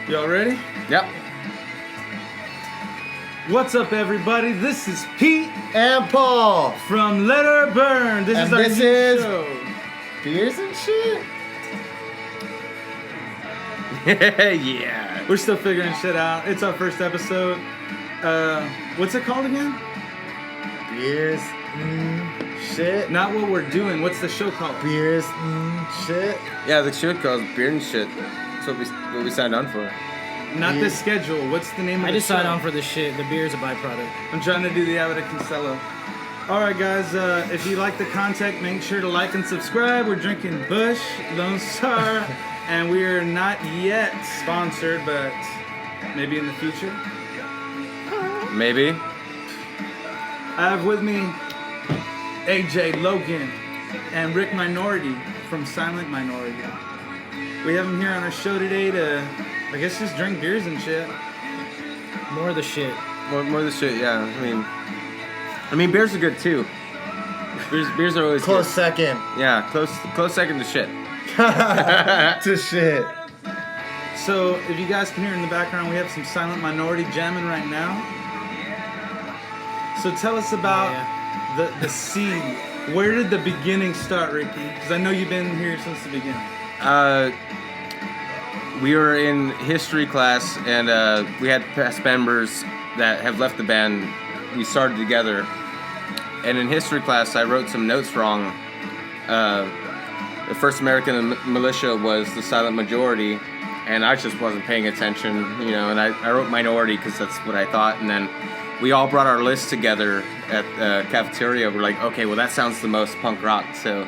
Y'all ready? Yep. What's up, everybody? This is Pete and Paul from Let Her Burn. This is our new show. Beers and shit? Yeah. We're still figuring shit out. It's our first episode. What's it called again? Beers, shit. Not what we're doing. What's the show called? Beers, shit. Yeah, the show called Beer and Shit. That's what we signed on for. Not the schedule. What's the name of the show? I just signed on for the shit. The beer is a byproduct. I'm trying to do the Abbott and Costello. Alright guys, if you like the content, make sure to like and subscribe. We're drinking Busch, Lone Star, and we are not yet sponsored, but maybe in the future. Maybe. I have with me AJ Logan and Rick Minority from Silent Minority. We have them here on our show today to, I guess, just drink beers and shit. More of the shit. More of the shit, yeah. I mean, beers are good too. Beers are always close good. second. Yeah, close second to shit. To shit. So, if you guys can hear in the background, we have some Silent Minority jamming right now. So tell us about the seed. Where did the beginning start, Ricky? Because I know you've been here since the beginning. We were in history class, and we had past members that have left the band. We started together, and in history class, I wrote some notes wrong. The first American militia was the silent majority, and I just wasn't paying attention, and I wrote minority because that's what I thought, and then we all brought our lists together at the cafeteria. We're like, okay, well, that sounds the most punk rock, so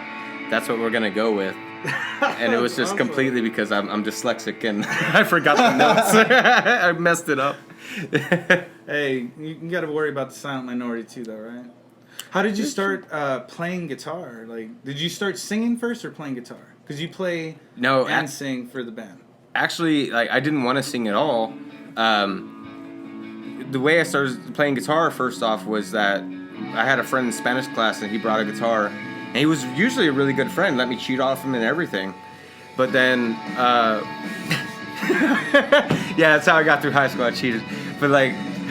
that's what we're going to go with. And it was just completely because I'm dyslexic and I forgot the notes. I messed it up. Hey, you got to worry about the Silent Minority too, though, right? How did you start playing guitar? Like, did you start singing first or playing guitar? Because you play and sing for the band. Actually, I didn't want to sing at all. The way I started playing guitar, first off, was that I had a friend in Spanish class and he brought a guitar. And he was usually a really good friend, let me cheat off him and everything. But then, yeah, that's how I got through high school, I cheated. But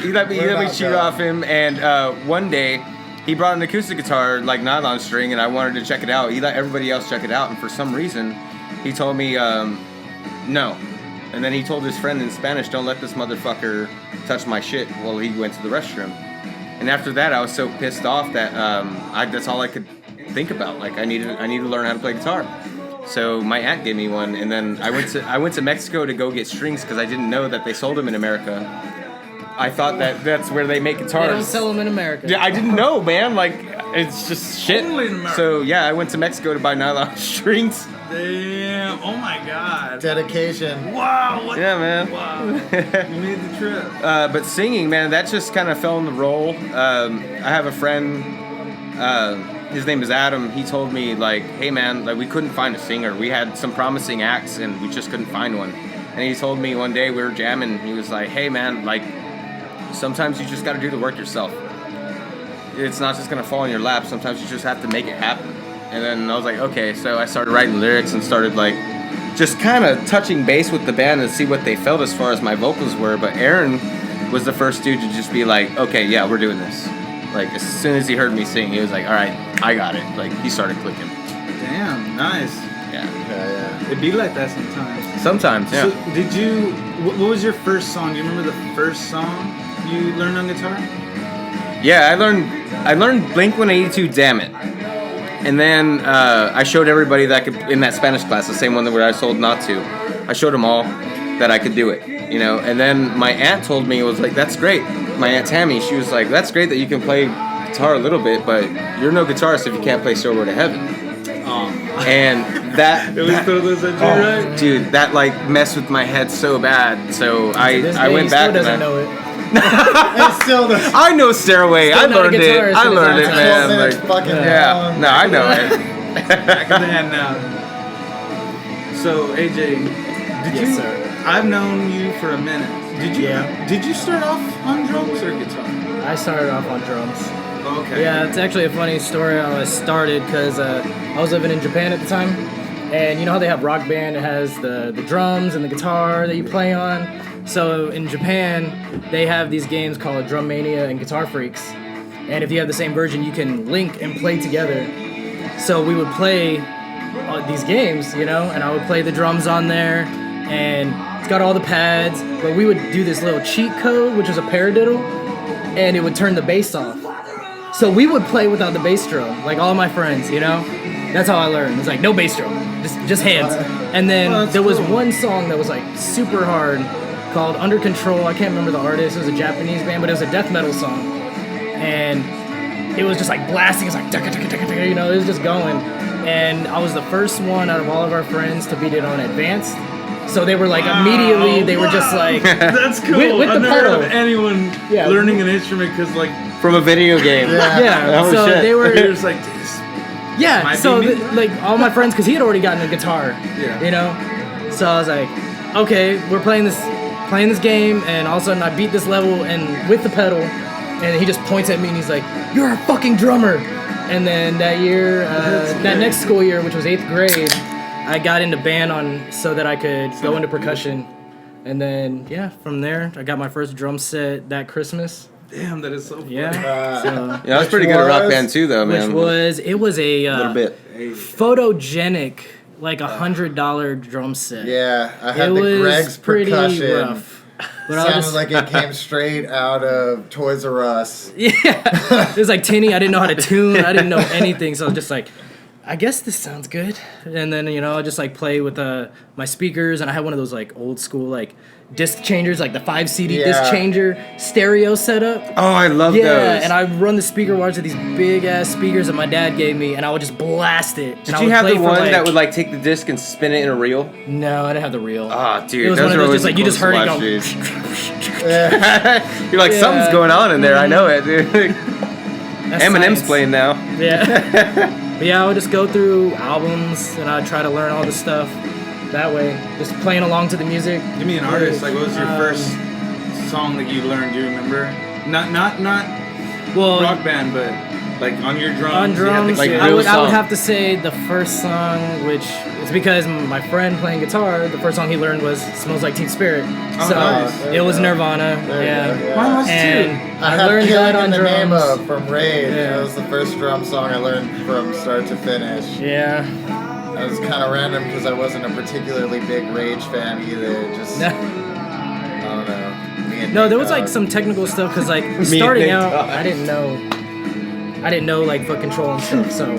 he let me cheat off him, and one day, he brought an acoustic guitar, nylon string, and I wanted to check it out. He let everybody else check it out, and for some reason, he told me, no. And then he told his friend in Spanish, don't let this motherfucker touch my shit while he went to the restroom. And after that, I was so pissed off that that's all I could think about. I need to learn how to play guitar. So my aunt gave me one, and then I went to Mexico to go get strings because I didn't know that they sold them in America. I thought that's where they make guitars. They don't sell them in America. Yeah, I didn't know, man. It's just shit. Only in America. So yeah, I went to Mexico to buy nylon strings. Damn! Oh my God! Dedication. Wow! Yeah, man. Wow! You made the trip. But singing, man, that just kind of fell in the role. I have a friend. His name is Adam. He told me, hey, man, we couldn't find a singer. We had some promising acts, and we just couldn't find one. And he told me one day we were jamming, and he was like, hey, man, sometimes you just got to do the work yourself. It's not just going to fall in your lap. Sometimes you just have to make it happen. And then I was like, okay. So I started writing lyrics and started, just kind of touching base with the band and see what they felt as far as my vocals were. But Aaron was the first dude to just be like, okay, yeah, we're doing this. As soon as he heard me sing, he was like, all right, I got it. He started clicking. Damn, nice. Yeah. It'd be like that sometimes. Sometimes, yeah. So did you, what was your first song? Do you remember the first song you learned on guitar? Yeah, I learned Blink-182, Damn It. And then I showed everybody that in that Spanish class, the same one where I was told not to. I showed them all that I could do it, And then my aunt told me, that's great. My Aunt Tammy, she was like, that's great that you can play guitar a little bit, but you're no guitarist if you can't play Stairway to Heaven. And that... It was throw those at you, right? Dude, that messed with my head so bad. So I went back and doesn't know it. It still does. I know Stairway. I learned it. I learned it, man. 12 minutes fucking long. No, I know it. Back of the hand now. So AJ, Yes, sir. I've known you for a minute. Did you start off on drums or guitar? I started off on drums. Okay. Yeah, it's actually a funny story how I started because I was living in Japan at the time, And you know how they have Rock Band? It has the drums and the guitar that you play on. So in Japan, they have these games called Drum Mania and Guitar Freaks. And if you have the same version, you can link and play together. So we would play these games, you know, and I would play the drums on there, and it's got all the pads, but we would do this little cheat code, which was a paradiddle, and it would turn the bass off. So we would play without the bass drum, like all my friends, you know? That's how I learned. It's like, no bass drum, just hands. And then there was one song that was like super hard called Under Control. I can't remember the artist. It was a Japanese band, but it was a death metal song. And it was just like blasting. It's like, you know, it was just going. And I was the first one out of all of our friends to beat it on advanced. So they were like, immediately, they were just like, that's cool. with I've the never heard pedal. of anyone learning an instrument because, like, From a video game. Yeah, Oh, so shit. they were, you're just like, this. yeah, Might so be me. like all my friends, because he had already gotten a guitar, Yeah. you know? So I was like, okay, we're playing this game, and all of a sudden I beat this level and with the pedal, and he just points at me and he's like, you're a fucking drummer. And then that year, that next school year, which was 8th grade, I got into band so that I could go into percussion. And then, yeah, from there, I got my first drum set that Christmas. Damn, that is so funny. Yeah. So, Yeah, I was pretty good at Rock Band too, though, man. it was a little bit. photogenic, like $100 drum set. Yeah, I had It the was Greg's pretty percussion. rough. But I Sounded just, like it came straight out of Toys R Us. yeah, it was like tinny. I didn't know how to tune. I didn't know anything. So I was just like, I guess this sounds good. And then, you know, I just like play with my speakers, and I had one of those like old school like disc changers, like the 5 CD disc Yeah. changer stereo setup. Oh, I love Yeah, those. and I run the speaker wires with these big ass speakers that my dad gave me, and I would just blast it. Did you have the one that would like take the disc and spin it in a reel? No, I didn't have the reel. Ah, dude, It was those one of are those always just like you just heard it go. You're like, something's going on in there. I know it, dude. That's Eminem's science. playing now. Yeah. But yeah, I would just go through albums and I'd try to learn all the stuff that way, just playing along to the music. Give me an artist. Like, what was your first song that you learned? Do you remember? Not Well, Rock Band, but like on your drums. on you had the drums, like kit. I real would song. have to say the first song, which is because my friend playing guitar, the first song he learned was "Smells Like Teen Spirit." Oh, So nice. it was Nirvana. There you Yeah. go, yeah. Mine was And too. I I have learned Killing that on in the Name drums. of from Raid. Yeah. That was the first drum song I learned from start to finish. Yeah. That was kind of random because I wasn't a particularly big Rage fan either. Just, I don't know. Me and No, Nate there was like Dogg. some technical stuff because like and starting Nate out, Dogg. I didn't know like foot control and stuff. So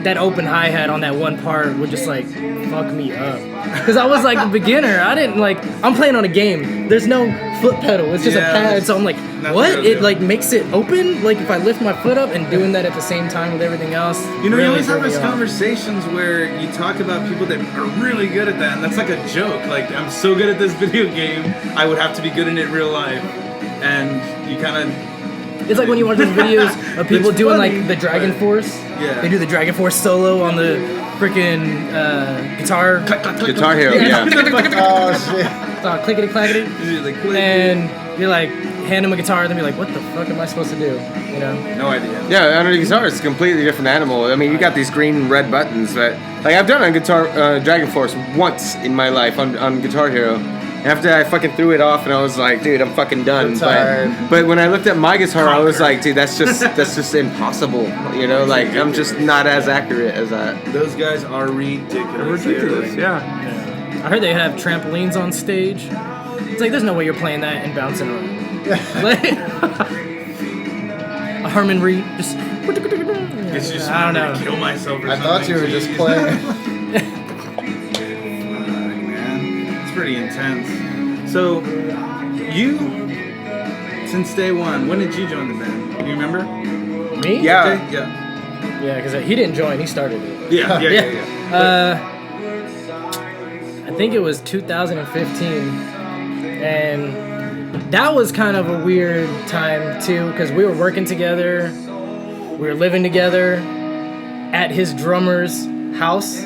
that open hi hat on that one part would just like fuck me up because I was like a beginner. I didn't like. I'm playing on a game. There's no foot pedal. It's just Yeah, a pad. So I'm like, that's what? what It I like makes it open. Like if I lift my foot up and doing that at the same time with everything else. You know, really you always have threw me those off. conversations where you talk about people that are really good at that, and that's like a joke. Like, I'm so good at this video game, I would have to be good in it in real life. And you kind of. It's like when you watch those videos of people It's doing funny, like the Dragon but- Force. Yeah. They do the Dragon Force solo on the freaking guitar. Guitar Hero, yeah. Oh shit! Clickety clackety. You're like, click. And you're like, hand him a guitar, and then be like, what the fuck am I supposed to do? You know? No idea. Yeah, on a guitar, it's a completely different animal. I mean, you got these green and red buttons, but like I've done on guitar, Dragon Force once in my life on Guitar Hero. And after I fucking threw it off, and I was like, dude, I'm fucking done. I'm tired. But when I looked at my guitar, I was like, dude, that's just impossible. You know, like I'm just not as accurate as that. Those guys are ridiculous. yeah. I heard they have trampolines on stage. It's like, there's no way you're playing that and bouncing around. Like, a Herman Reed, just. It's just I don't know. to kill myself or I something. thought you were just Jeez. playing. Man, it's pretty intense. So, you, since day one, when did you join the band? Do you remember? Me? Yeah. Okay, yeah. Yeah, because he didn't join, he started it. Yeah. I think it was 2015, and that was kind of a weird time too, because we were working together, we were living together at his drummer's house,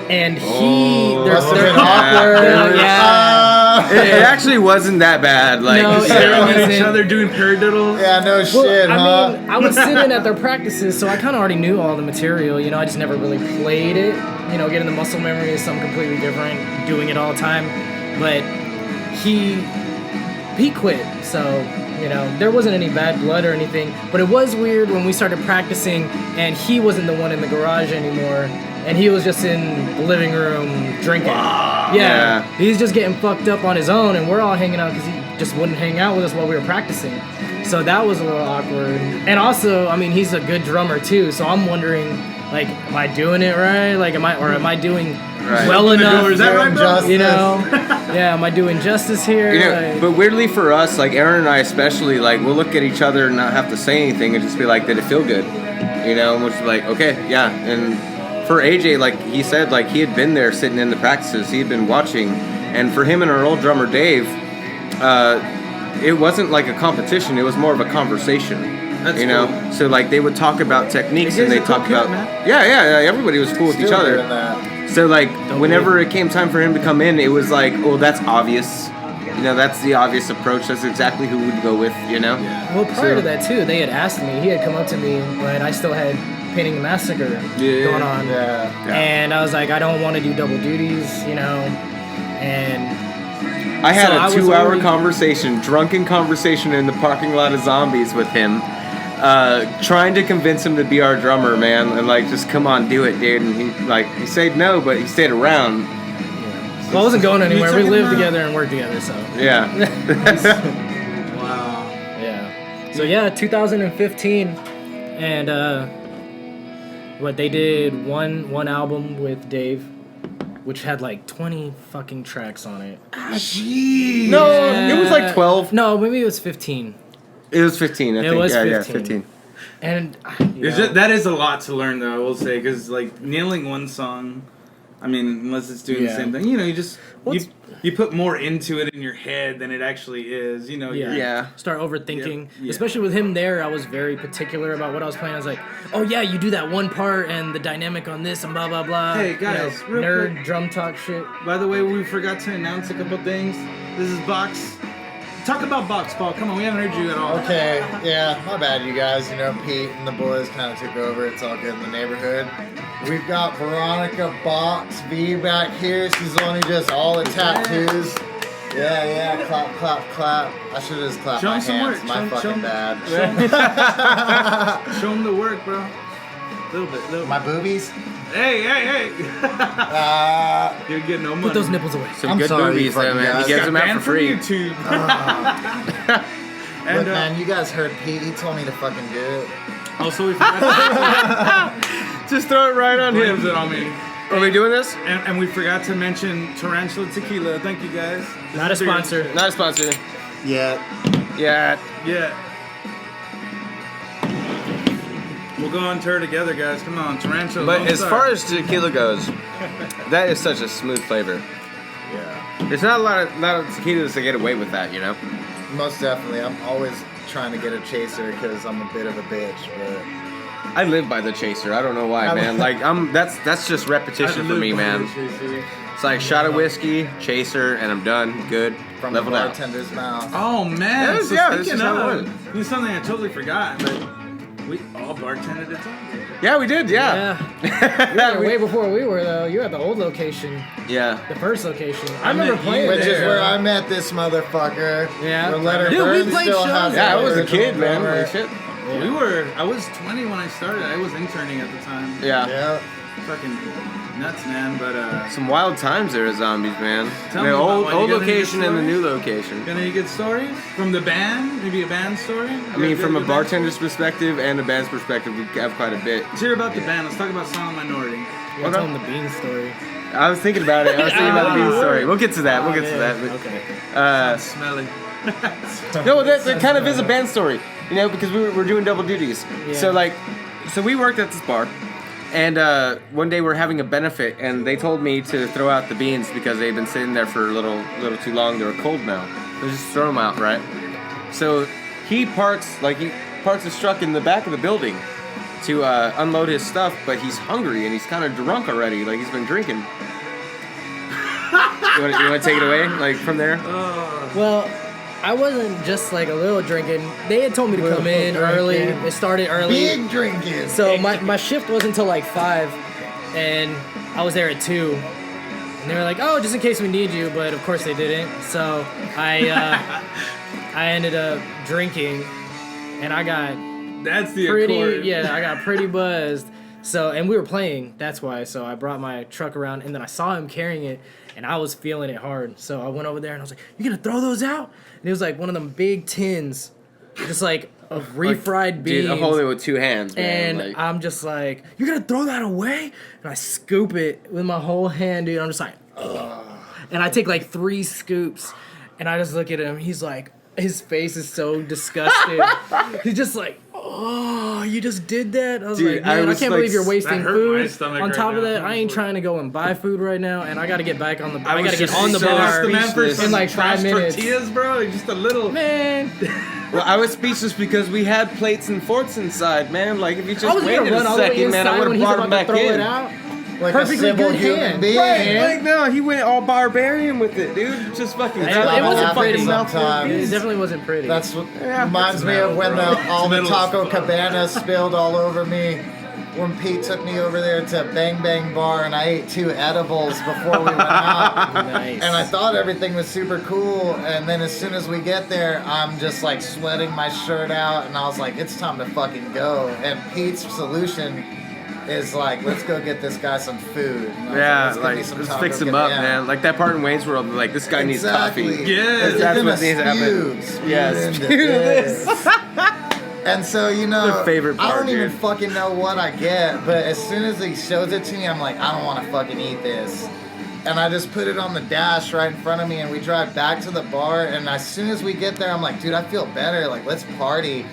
and he Oh. they're Must have been awkward. awkward. Yeah. It actually wasn't that bad. Like, No, it Staring at each wasn't. other doing paradiddles. Yeah, no Well, shit, huh? I mean, I was sitting at their practices, so I kind of already knew all the material. You know, I just never really played it. You know, getting the muscle memory is something completely different. Doing it all the time, but he quit, so you know there wasn't any bad blood or anything. But it was weird when we started practicing, and he wasn't the one in the garage anymore, and he was just in the living room drinking. Yeah, he's just getting fucked up on his own, and we're all hanging out because he just wouldn't hang out with us while we were practicing. So that was a little awkward. And also, I mean, he's a good drummer too, so I'm wondering, like, am I doing it right? Like, am I doing well enough? Is that right, bro? You know, yeah, am I doing justice here? You know, Like- but weirdly for us, like Aaron and I especially, like we'll look at each other and not have to say anything and just be like, did it feel good? You know, and we'll just be like, okay, yeah. And for AJ, like he said, like he had been there sitting in the practices, he had been watching, and for him and our old drummer Dave, it wasn't like a competition, it was more of a conversation. That's you know, cool. so like they would talk about techniques You and guys they are cool talked kids, about man. yeah, everybody was cool with each Still other. doing that. So like whenever it came time for him to come in, it was like, oh, that's obvious. You know, that's the obvious approach. That's exactly who we'd go with. You know. Well, prior So- to that too, they had asked me. He had come up to me, but I still had Painting the Massacre going on, Yeah. and I was like, I don't want to do double duties, you know, and I had So I a was 2-hour already- conversation, drunken conversation in the parking lot of Zombies with him, trying to convince him to be our drummer, man, and like, just come on, do it, dude. And he said no, but he stayed around. well, I wasn't going anywhere. took We him lived out. together and worked together, so Yeah. Wow. yeah. So yeah, 2015, and what they did one album with Dave, which had like 20 fucking tracks on it. Jeez. No, it was like 12. No, maybe it was 15. It was 15, I It think. was yeah, 15. 15. And That is a lot to learn, though, I will say, because like nailing one song, I mean, unless it's doing the Yeah. same thing, you know, you just What's- you put more into it in your head than it actually is, you know. you're- Yeah. start overthinking. Yeah. Especially with him there, I was very particular about what I was playing. I was like, oh yeah, you do that one part and the dynamic on this and blah blah blah. Hey, guys, you know, real nerd quick. drum talk shit. By the way, we forgot to announce a couple things. This is Box. Talk about Box, Paul. Come on, we haven't heard you at all. Okay, yeah, my bad, you guys. You know, Pete and the boys kind of took over. It's all good in the neighborhood. We've got Veronica Box V back here. She's only just all the tattoos. Yeah, clap, clap, clap. I should have just clapped Show my 'em some hands. work. My Show 'em- fucking bad. Show them the work, bro. Little bit. My boobies? Hey. You get no money. Put those nipples away. Some I'm good sorry, movies, you though, fucking man. guys. He gives them out for Banned from free. YouTube. Look, And man, you guys heard Pete. He told me to fucking do it. also we forgot Just throw it right on blames him. it on me. Are we doing this? And we forgot to mention Tarantula Tequila. Thank you guys. This Not a is your- sponsor. Not a sponsor. Yeah. Yeah. Yeah. We'll go on tour together, guys. Come on, Tarantula. But Lone as Star. far as tequila goes, that is such a smooth flavor. Yeah. There's not a lot of tequilas that get away with that, you know? Most definitely. I'm always trying to get a chaser because I'm a bit of a bitch, but I live by the chaser. I don't know why, I- man. Like that's just repetition for me, man. It's like shot of whiskey, chaser, and I'm done. Good. from Leveled the out. bartender's mouth. Oh man! Yes, so yeah, this speaking is how it of, was. this is something I totally forgot, but we all bartended at times. Yeah, we did. Yeah. Yeah, way before we were though. You were at the old location, Yeah. the first location. I I remember met playing you Which is there. where I met this motherfucker. Yeah. The letter Dude, we Burns played still shows has Yeah, the I was a original kid, man. drummer. Holy shit. I was 20 when I started. I was interning at the time. Yeah. Yeah. Fucking nuts, man. But Some wild times there at Zombies, man. Tell The me about old one. You old got any good location and the new stories? location. got any good stories from the band? Maybe a band story? I mean, from a bartender's perspective and a band's perspective, we have quite a bit. Let's hear about the band. Let's talk about Silent Minority. You gotta tell them the bean story. I was thinking about it. I was thinking about the bean story. We'll get to that. We'll get to that. But, Okay. Smelly. no, that kind of is a band story, you know, because we're doing double duties. Yeah. So we worked at this bar, and one day we're having a benefit, and they told me to throw out the beans because they'd been sitting there for a little too long. They were cold now. So just throw them out, right? So he parks his truck in the back of the building to unload his stuff, but he's hungry and he's kind of drunk already, like he's been drinking. You want to take it away, like from there? Well, I wasn't just like a little drinking. They had told me to come in early. It started early. Big drinking. So my shift wasn't until like 5, and I was there at 2. And they were like, "Oh, just in case we need you," but of course they didn't. So I ended up drinking, and I got That's the pretty accord. I got pretty buzzed. So, and we were playing, that's why. So I brought my truck around, and then I saw him carrying it, and I was feeling it hard. So I went over there and I was like, "You gonna throw those out?" And it was like one of them big tins, just like of refried beans. Dude, I'm holding it with 2 hands, man. And I'm just like, "You're gonna throw that away?" And I scoop it with my whole hand, dude. I'm just like, ugh. And I take like 3 scoops, and I just look at him. He's like, his face is so disgusted. He's just like, "Oh, you just did that?" I was Dude, like, "Man, I can't believe you're wasting that hurt my food." stomach On right top of now. that, I ain't trying to go and buy food right now, and I got to get back on the. I was got to get just on the so bar The man for some in like 5 trash minutes. tortillas, bro. Just a little. Man, Well, I was speechless because we had plates and forks inside, man. Like, if you I just was gonna waited run a all the way second, man, I inside would when have he's brought him about to back throw in. it out. like perfectly a civil good human hand. being. Right, like, no, he went all barbarian with it, dude. Just fucking It grabbed wasn't all the pretty. fucking mouthful. Sometimes. It definitely wasn't pretty. That's what Yeah. reminds me of when Bro. all the It's taco metal as fuck. cabana spilled all over me. When Pete took me over there to Bang Bang Bar and I ate 2 edibles before we went out. nice. And I thought everything was super cool. And then as soon as we get there, I'm just like sweating my shirt out. And I was like, it's time to fucking go. And Pete's solution is like, let's go get this guy some food. And I was Yeah, let's get like, me some let's Taco fix him up, Cabana. man. Like that part in Wayne's World, like, this guy needs coffee. Yeah, He's that's gonna what needs to happen. spew Yeah, into spew this. And so, you know, Their favorite I part, don't even dude. fucking know what I get, but as soon as he shows it to me, I'm like, I don't want to fucking eat this. And I just put it on the dash right in front of me, and we drive back to the bar, and as soon as we get there, I'm like, dude, I feel better, like, let's party.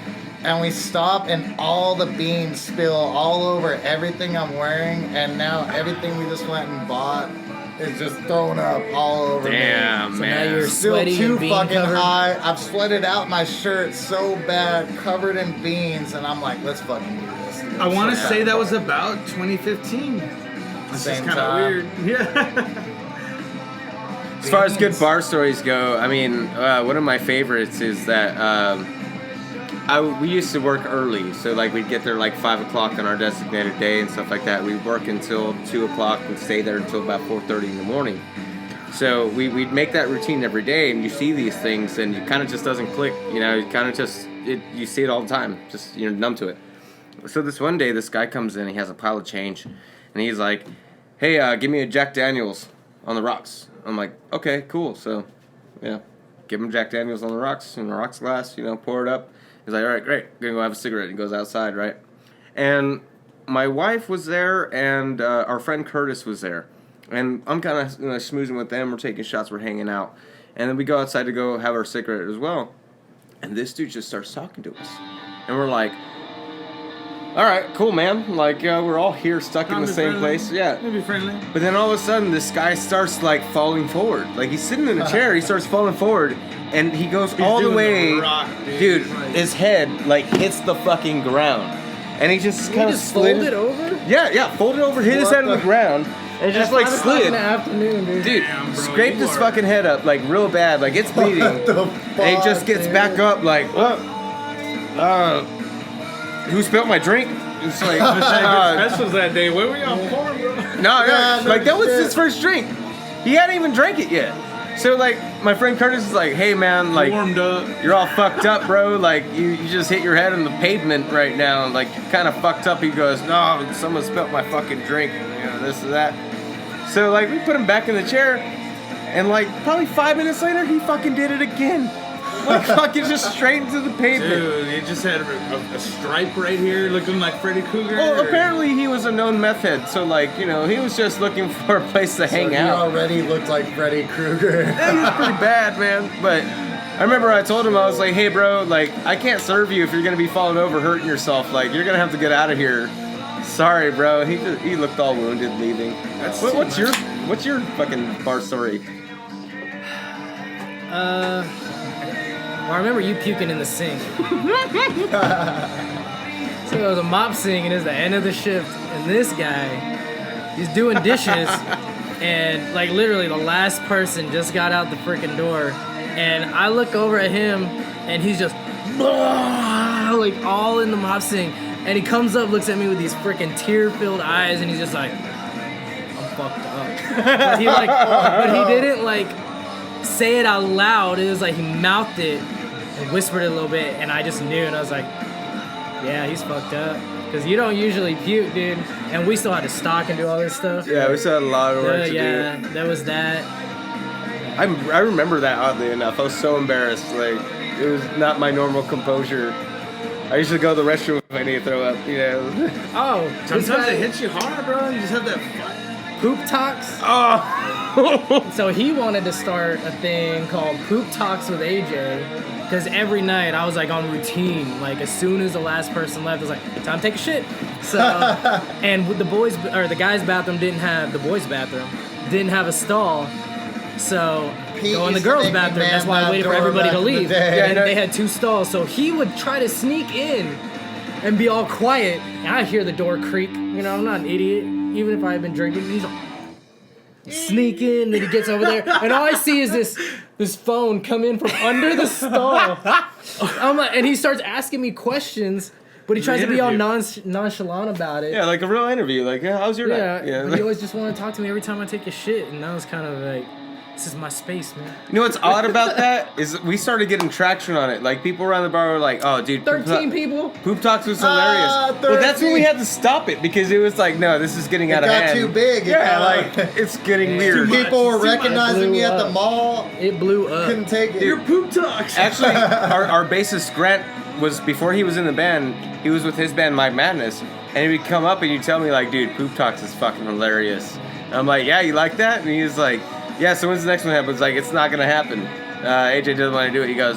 And we stop, and all the beans spill all over everything I'm wearing, and now everything we just went and bought is just thrown up all over me. Damn, So man. now you're Still sweaty too and bean fucking covered. high. I've sweated out my shirt so bad, covered in beans, and I'm like, let's fucking do this. I want to So say bad. that was about 2015. That's Same just kind of time. weird. Yeah. As far as good bar stories go, I mean, one of my favorites is that we used to work early, so like we'd get there like 5 o'clock on our designated day and stuff like that. We'd work until 2 o'clock and stay there until about 4:30 in the morning. So we'd make that routine every day, and you see these things, and it kind of just doesn't click. You know, it kind of just you see it all the time, just you're numb to it. So this one day, this guy comes in, he has a pile of change, and he's like, "Hey, give me a Jack Daniels on the rocks." I'm like, "Okay, cool." So, yeah, give him Jack Daniels on the rocks in the rocks glass. You know, pour it up. He's like, "All right, great. Gonna go have a cigarette." He goes outside, right? And my wife was there, and our friend Curtis was there, and I'm kind of schmoozing with them. We're taking shots. We're hanging out, and then we go outside to go have our cigarette as well. And this dude just starts talking to us, and we're like, "All right, cool, man. Like, we're all here stuck in the same place." Yeah. Maybe friendly. But then all of a sudden, this guy starts like falling forward. Like he's sitting in a chair, he starts falling forward, and he goes all the doing way. the rock, dude, dude. Like- his head like hits the fucking ground, and he just You kind of just slid. fold it over? Yeah, folded over, hit his What head on the the- ground, and just like 5 o'clock in slid. the afternoon, dude. Dude, Damn, bro, scraped you his are- fucking head up like real bad, like it's bleeding. What the And he fuck, just gets dude? back up like, who spilled my drink? It's like, Specials that day. Where were y'all pouring, bro? no, Yeah, like that was shit. his first drink. He hadn't even drank it yet. So like, my friend Curtis is like, "Hey man, like, Warmed up. you're all fucked up, bro. Like, you just hit your head on the pavement right now. Like, you're kind of fucked up." He goes, "No, someone spilled my fucking drink. You know, this and that." So like, we put him back in the chair, and like probably 5 minutes later, he fucking did it again. Like fucking just straight into the pavement. Dude, he just had a stripe right here looking like Freddy Krueger. Well, apparently he was a known meth head, so like, you know, he was just looking for a place to hang He out. already looked like Freddy Krueger. Yeah, he was pretty bad, man. But I remember I told him, I was like, "Hey, bro, like, I can't serve you if you're gonna be falling over, hurting yourself. Like, you're gonna have to get out of here. Sorry, bro." He looked all wounded, leaving. What's your fucking bar story? Well, I remember you puking in the sink. So it was a mop sink, and it's the end of the shift, and this guy, he's doing dishes, and like literally the last person just got out the freaking door, and I look over at him, and he's just like all in the mob sing, and he comes up, looks at me with these freaking tear-filled eyes, and he's just like, I'm fucked up. But he didn't like say it out loud. It was like he mouthed it and whispered it a little bit, and I just knew, and I was like, yeah, he's fucked up. Because you don't usually puke, dude. And we still had to stock and do all this stuff. Yeah, we still had a lot of work to do. Yeah, there was that. I remember that oddly enough. I was so embarrassed. Like, it was not my normal composure. I usually go to the restroom if I need to throw up, you know. Oh, Sometimes it hits you hard, bro. You just have that fire. Poop Talks. Oh! So he wanted to start a thing called Poop Talks with AJ. Because every night I was like on routine. Like as soon as the last person left, I was like, time to take a shit. So, and the guys' bathroom didn't have, the boys' bathroom didn't have a stall. So go in the girls' bathroom. That's why I waited for everybody to leave. And they had 2 stalls. So he would try to sneak in and be all quiet. And I hear the door creak. You know, I'm not an idiot. Even if I had been drinking, he's like, sneak in, then he gets over there, and all I see is this phone come in from under the stall. I'm like, and he starts asking me questions, but he tries to be all nonchalant about it. Yeah, like a real interview. Like, yeah, how's your night? Yeah, but he always just wanted to talk to me every time I take a shit, and that was kind of like, this is my space, man. You know what's odd about that is we started getting traction on it. Like people around the bar were like, "Oh, dude, 13 people. Poop Talks was hilarious." But that's when we had to stop it because it was like, no, this is getting out of hand. It got too big. Like it's getting weird. People were recognizing me at the mall. It blew up. Couldn't take it. Your Poop Talks. Actually, our bassist Grant was, before he was in the band, he was with his band Mike Madness, and he would come up and he'd tell me like, "Dude, Poop Talks is fucking hilarious." And I'm like, "Yeah, you like that?" And he was like, "Yeah, so when's the next one happens?" Like, it's not gonna happen. AJ doesn't want to do it. He goes,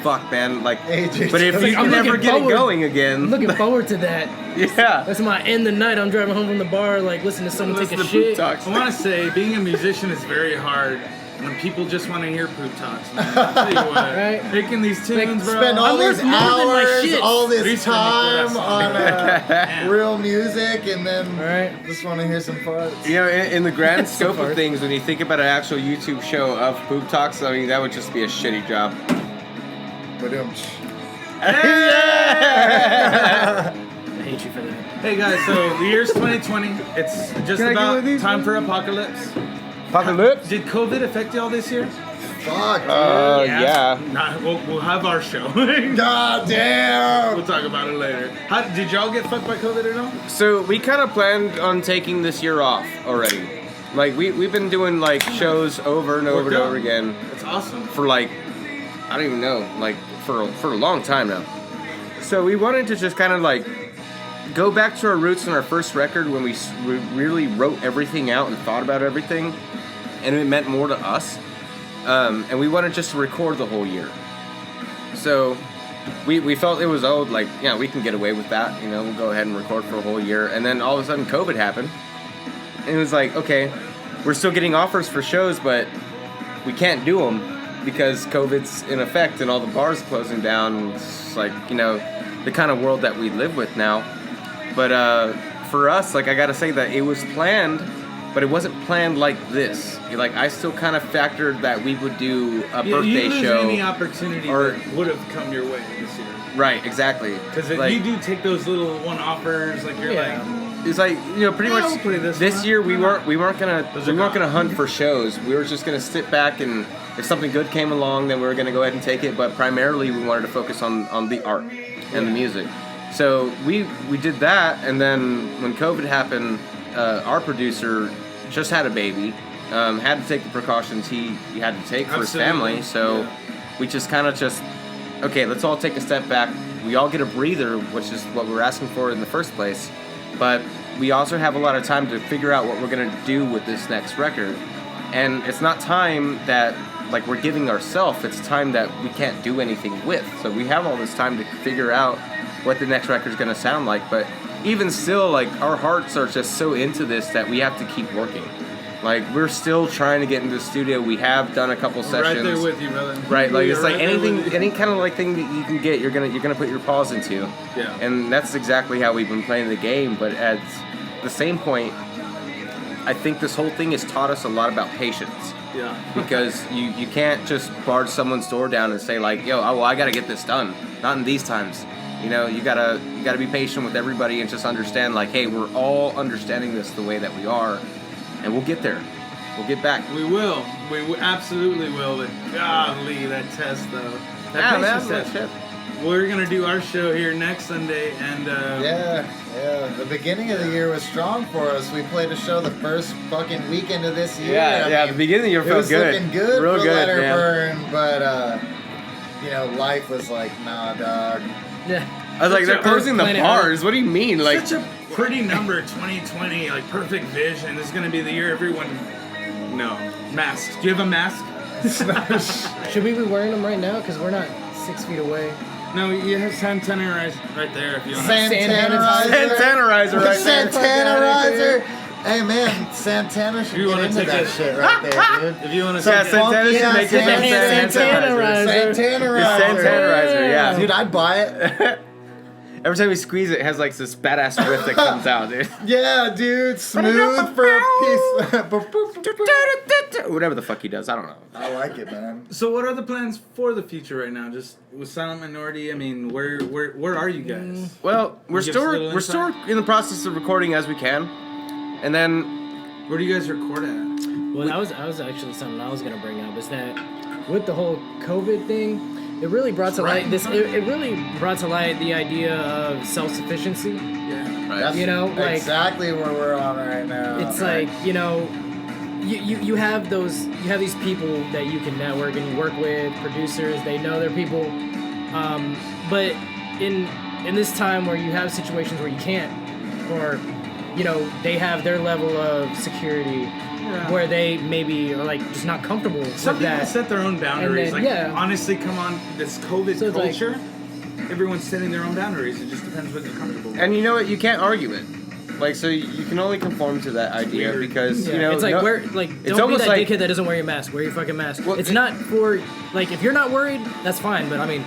fuck, man. Like, AJ, but if you can never get it going again. I'm looking forward to that. Yeah. That's my end the night. I'm driving home from the bar, like, listening to someone take a shit. I want to say, being a musician is very hard when people just want to hear Poop Talks, man. I'll tell you what, right? Making these tunes, bro. Spend all these hours, all this Research time for on real music, and then Right. just want to hear some farts. You know, in the grand scope of things, when you think about an actual YouTube show of Poop Talks, I mean, that would just be a shitty job. I hate you for that. Hey guys, so the year's 2020. It's just about time for apocalypse. Apocalypse? Did COVID affect y'all this year? Fuck, dude. Yeah. We'll have our show. God damn. We'll talk about it later. Did y'all get fucked by COVID or no? So we kind of planned on taking this year off already. Like we've been doing like shows over and over and over again That's awesome. for like, I don't even know, like for a long time now. So we wanted to just kind of like go back to our roots in our first record when we really wrote everything out and thought about everything, and it meant more to us. And we wanted just to record the whole year. So we felt it was owed, like, yeah, we can get away with that, you know, we'll go ahead and record for a whole year. And then all of a sudden COVID happened. And it was like, okay, we're still getting offers for shows, but we can't do them because COVID's in effect and all the bars closing down. It's like, you know, the kind of world that we live with now. But for us, like, I gotta say that it was planned, but it wasn't planned like this. Like, I still kind of factored that we would do a birthday you show. Any opportunity or that would have come your way this year. Right, exactly. Because like, you do take those little one-offers, like you're like. It's like, you know, pretty much hopefully this year we weren't gonna hunt for shows. We were just gonna sit back, and if something good came along, then we were gonna go ahead and take it. But primarily we wanted to focus on the art and the music. So we did that, and then when COVID happened, our producer just had a baby, had to take the precautions he had to take for his family. So we just kind of okay, let's all take a step back. We all get a breather, which is what we were asking for in the first place. But we also have a lot of time to figure out what we're going to do with this next record. And it's not time that, like, we're giving ourselves, it's time that we can't do anything with. So we have all this time to figure out what the next record is going to sound like. But even still, like, our hearts are just so into this that we have to keep working. Like, we're still trying to get into the studio. We have done a couple sessions. Right there with you, brother. Right, like, it's like right anything, any kind of like thing that you can get, you're gonna put your paws into. Yeah. And that's exactly how we've been playing the game. But at the same point, I think this whole thing has taught us a lot about patience. Yeah. Because you can't just barge someone's door down and say like, yo, well, I gotta get this done. Not in these times. You know, you gotta be patient with everybody and just understand like, hey, we're all understanding this the way that we are, and we'll get there. We'll get back. We will. We absolutely will. But golly, that test though. Yeah, That man. patience That test. shit. We're gonna do our show here next Sunday, and Yeah. The beginning of the year was strong for us. We played a show the first fucking weekend of this year. I The mean, beginning of the year it felt was good. looking good Real for good, Let Her man. Burn, but you know, life was like, nah, dog. Yeah. I was like, they're Such a closing the planet bars. What do you mean? Like, such a pretty number, 2020, like perfect vision. This is gonna be the year everyone. No mask. Do you have a mask? Should we be wearing them right now? Because we're not 6 feet away. No, you have sanitizer right there if you want. Santanizer. Santanizer right there. Santanizer. Hey man, Santana should You get wanna into take that a- shit right there, dude. If you want to Yeah, see Santana should make it Santanizer. Santanizer, yeah. Dude, I'd buy it. Every time we squeeze it has like this badass riff that comes out, dude. Yeah, dude, smooth for a piece. Whatever the fuck he does, I don't know. I like it, man. So what are the plans for the future right now? Just with Silent Minority, I mean, where are you guys? Well, we're Give us a little still insight. in the process of recording as we can, and then Where do you guys record at? Well, that was actually something I was gonna bring up. Is that with the whole COVID thing, it really brought to light this. It really brought to light the idea of self-sufficiency. Yeah. That's You know, like- exactly where we're on right now. It's like, you know, you have these people that you can network and you work with, producers, they know they're people, but in this time where you have situations where you can't, or you know, they have their level of security where they maybe are like just not comfortable Some with people that. set their own boundaries. then, like, yeah. honestly, come on, this COVID So it's like- culture, everyone's setting their own boundaries. It just depends what they're comfortable with. and you know what? You can't argue it. Like, so you can only conform to that idea Weird. because Yeah, you know it's like no- wear like it's don't be almost that like- dickhead that doesn't wear your mask. Wear your fucking mask. Well, it's it- not for like if you're not worried, that's fine. But I mean,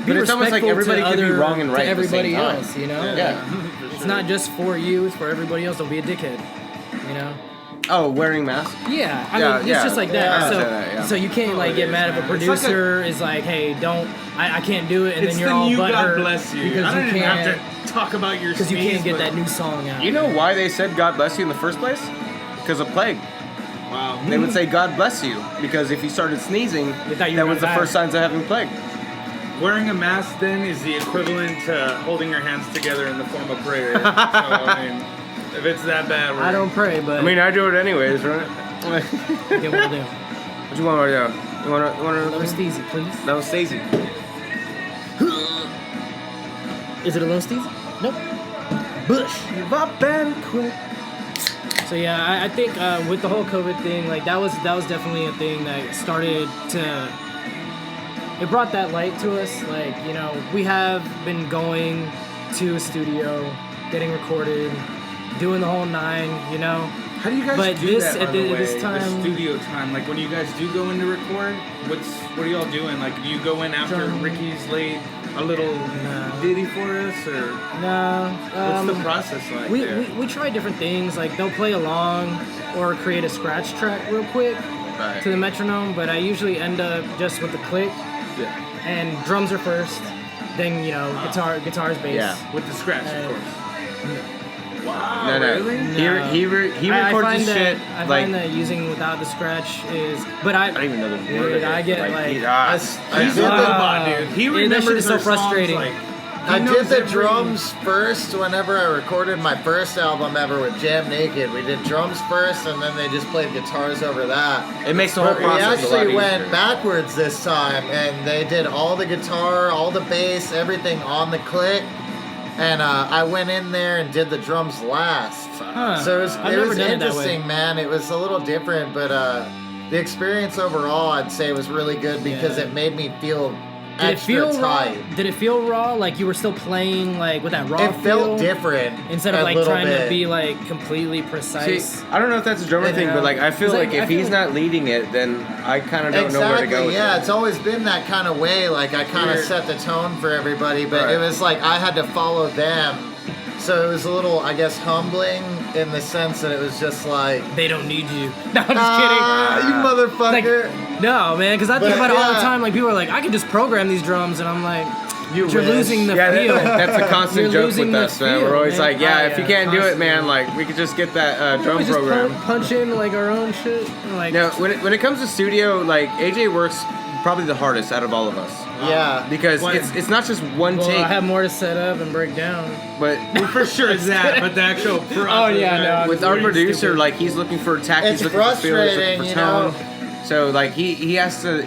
be But it's almost like respectful everybody to can be other- wrong and right to at the same everybody time. else. You know, Yeah. For it's sure. not just for you; it's for everybody else. Don't be a dickhead. You know. Oh, wearing masks. Yeah, I Yeah, mean, it's yeah. just like Yeah, I that. So, understand that, yeah. so you can't Oh, like it get is, mad if a man. It's like producer is like, "Hey, don't, I can't do it," and It's then you're the all new God butthurt bless you. because I don't you even can't have to talk about your because you sneeze, can't get but- that new song out. You know why they said God bless you in the first place? Because of plague. Wow. They would say God bless you because if you started sneezing, They thought you that were was the gonna die. first signs of having plague. Wearing a mask then is the equivalent to holding your hands together in the form of prayer. So I mean, if it's that bad, I don't pray, but I mean, I do it anyways, right? get one of them. What you want, Mario? You want Lemon to? Steezy, please. No, Stacey. Is it a Lemon Steezy? Nope. Busch. Give up and quit. So yeah, I think with the whole COVID thing, like that was definitely a thing that started to. It brought that light to us. Like, you know, we have been going to a studio, getting recorded, doing the whole 9. You know. How do you guys But do this- that, at by the- the way? this time- the studio time, like when you guys do go in to record, what are y'all doing? Like, do you go in after Drum. Ricky's laid a little ditty for us, or No. what's the process like there? We try different things. Like they'll play along or create a scratch track real quick Right. to the metronome, but I usually end up just with the click Yeah. and drums are first, then you know guitars, bass. Yeah. With the scratch, of course. Wow, No, no. really? No. He I records find his that, shit I like find that using without the scratch is, but I I don't even know the Dude, word. of it. I get, like- he- He's did a the- robot, dude. He Yeah, that remembers shit is so our songs, frustrating. like, I he did knows the every- drums first whenever I recorded my first album ever with Jam Naked. We did drums first, and then they just played guitars over that. It makes the whole But we process a lot actually went easier. backwards this time, and they did all the guitar, all the bass, everything on the click. And I went in there and did the drums last. Huh. So it I've never was done it that way. interesting, man. It was a little different, but the experience overall, I'd say, was really good because Yeah. it made me feel Did it extra feel raw? tight. Did it feel raw? Like you were still playing like with that raw It felt feel? different Instead of a like little trying to bit. be like completely See, precise. I don't know if that's a drummer thing, but like I feel It's like like- I if feel he's like- not leading it, then I kind of don't know where to go. With Yeah, it. it's always been that kind of way. Like I kind of Weird. set the tone for everybody, but Right. it was like I had to follow them. So it was a little, I guess, humbling in the sense that it was just like, They don't need you. No, I'm just kidding. you motherfucker. Like, no, man, because I think But, about it all the yeah. time. Like, people are like, I can just program these drums, and I'm like, you're wish. losing the Yeah, feel. that's a constant You're joke losing with the us, man. feel, We're always man. like, yeah, Oh, if you yeah, can't do it, constantly. man, like, we could just get that drum we just program. punch in like our own shit. And, like, Now, when it comes to studio, like, AJ works probably the hardest out of all of us. Yeah. Because Why? it's not just one well, take, I have more to set up and break down. but Well, for sure it's that, but the actual process. Oh, yeah, no, I'm with our pretty producer, stupid. like, he's looking for attack, It's he's looking for feel, he's looking frustrating, for you tone. know? So, like, he has to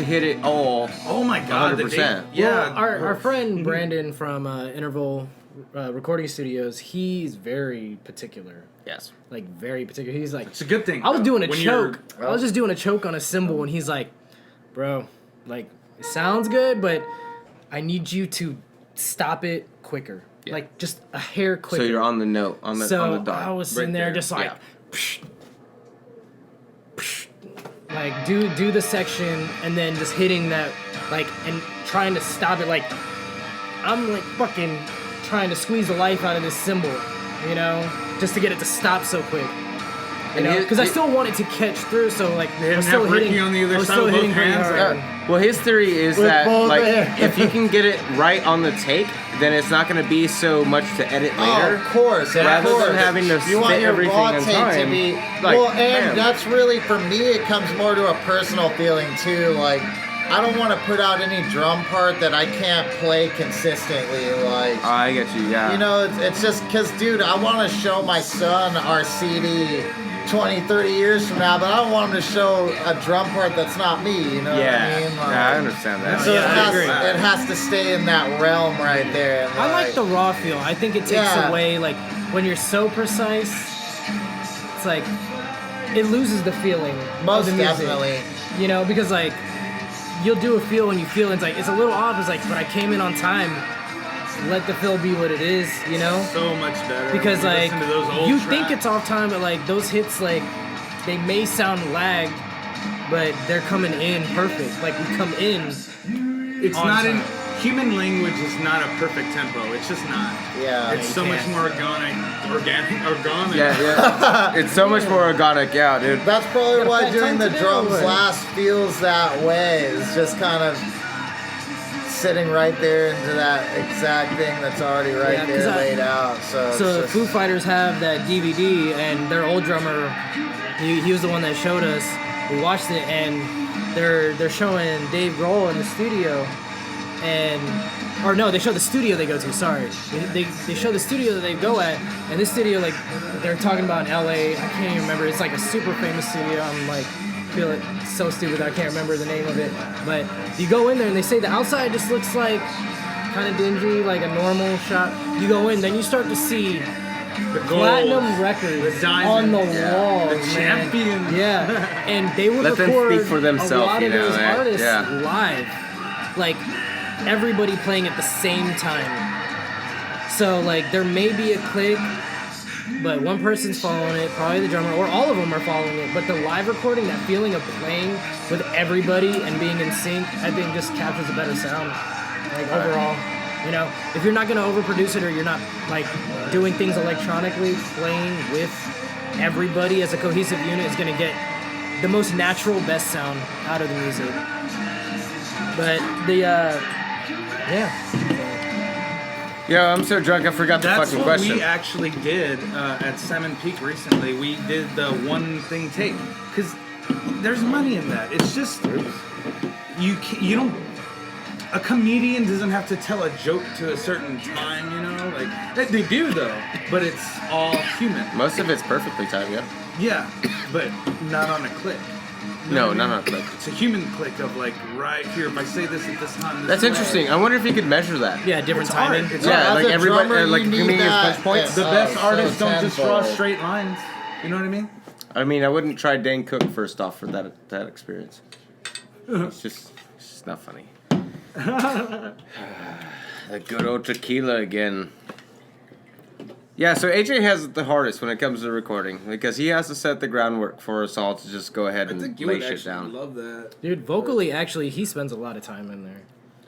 hit it all. Oh my god, 100%. Yeah, Well, our friend Brandon from Interval Recording Studios, he's very particular. Yes. Like, very particular. He's like, it's a good thing. I was though, doing a when you're- choke. I was just doing a choke on a cymbal, and he's like, bro, like, it sounds good, but I need you to stop it quicker. Yeah. Like, just a hair quicker. So you're on the note, on the So dot. I was right sitting there just like, Yeah. psh, psh, like do the section and then just hitting that, like, and trying to stop it. Like, I'm like fucking trying to squeeze the life out of this cymbal, you know, just to get it to stop so quick. You And know, his- because I his- still want it to catch through. So like, They I was have still breaking hitting on the other I was side still with both hitting pretty hands, hard. Yeah. Well, his theory is With that, both like, hands. if you can get it right on the take, then it's not going to be so much to edit Oh, later. of course. Rather of than course. having to you want fit your everything raw on tape to time, be like, well, and bam. that's really for me. It comes more to a personal feeling too. Like, I don't want to put out any drum part that I can't play consistently. Like, I get you, yeah. you know, it's just because, dude, I want to show my son our CD 20, 30 years from now, but I don't want him to show a drum part that's not me. You know yeah. what I mean? Like, Yeah, I understand that. So Yeah, I agree. it has to stay in that realm right there. And I like the raw feel. I think it takes Yeah. away, like, when you're so precise, it's like, it loses the feeling most of the music. definitely. You know, because, like, you'll do a feel and you feel it's like, it's a little off. It's like, but I came in on time. Let the feel be what it is, you know? so much better. Because, when like, listen to those old you tracks. think it's off time, but, like, those hits, like, they may sound lagged, but they're coming in perfect. Like, we come in. It's on not in time. human language. Is not a perfect tempo. It's just not. Yeah. It's so much more organic. Yeah, yeah. It's so much more organic, yeah, dude. That's probably Gotta why find doing time the to do drums it. last feels that way. It's just kind of sitting right there into that exact thing that's already right Yeah, 'cause there I- laid out. So, it's So just, Foo Fighters have that DVD, and their old drummer, he was the one that showed us. We watched it, and they're showing Dave Grohl in the studio, or no, they show the studio they go to. Sorry, they show the studio that they go at, and this studio, like, they're talking about in LA. I can't even remember. It's like a super famous studio. I'm like, feel it so stupid that I can't remember the name of it. But you go in there, and they say the outside just looks like kind of dingy, like a normal shop. You go in, then you start to see The gold, platinum records the diamond, on the walls, the man. champion. Yeah, and they would Let them record speak for themselves, a lot you of know, those right? artists Yeah. live, like everybody playing at the same time. So like there may be a click, but one person's following it, probably the drummer, or all of them are following it. But the live recording, that feeling of playing with everybody and being in sync, I think just captures a better sound, like overall. You know, if you're not gonna overproduce it or you're not like doing things electronically, playing with everybody as a cohesive unit is gonna get the most natural, best sound out of the music. But Yeah, I'm so drunk I forgot the That's fucking what question. we actually did at Salmon Peak recently. We did the one thing take because there's money in that. It's just you don't. A comedian doesn't have to tell a joke to a certain time, you know. Like they do though, but it's all human. Most of it's perfectly timed, yeah. Yeah, but not on a click. You know No, what I not mean? on a click. It's a human click of like right here. If I say this at this time, this That's way. interesting. I wonder if you could measure that. yeah, different It's art. timing. It's Yeah, as like a everybody, drummer, like you need comedians that. punch points. The Oh, best so artists don't just draw tenfold. straight lines. You know what I mean? I mean, I wouldn't try Dane Cook first off for that experience. It's just not funny. The good old tequila again. Yeah, so AJ has it the hardest when it comes to recording because he has to set the groundwork for us all to just go ahead I and think you lay would shit actually down. love that. Dude, vocally, actually, he spends a lot of time in there.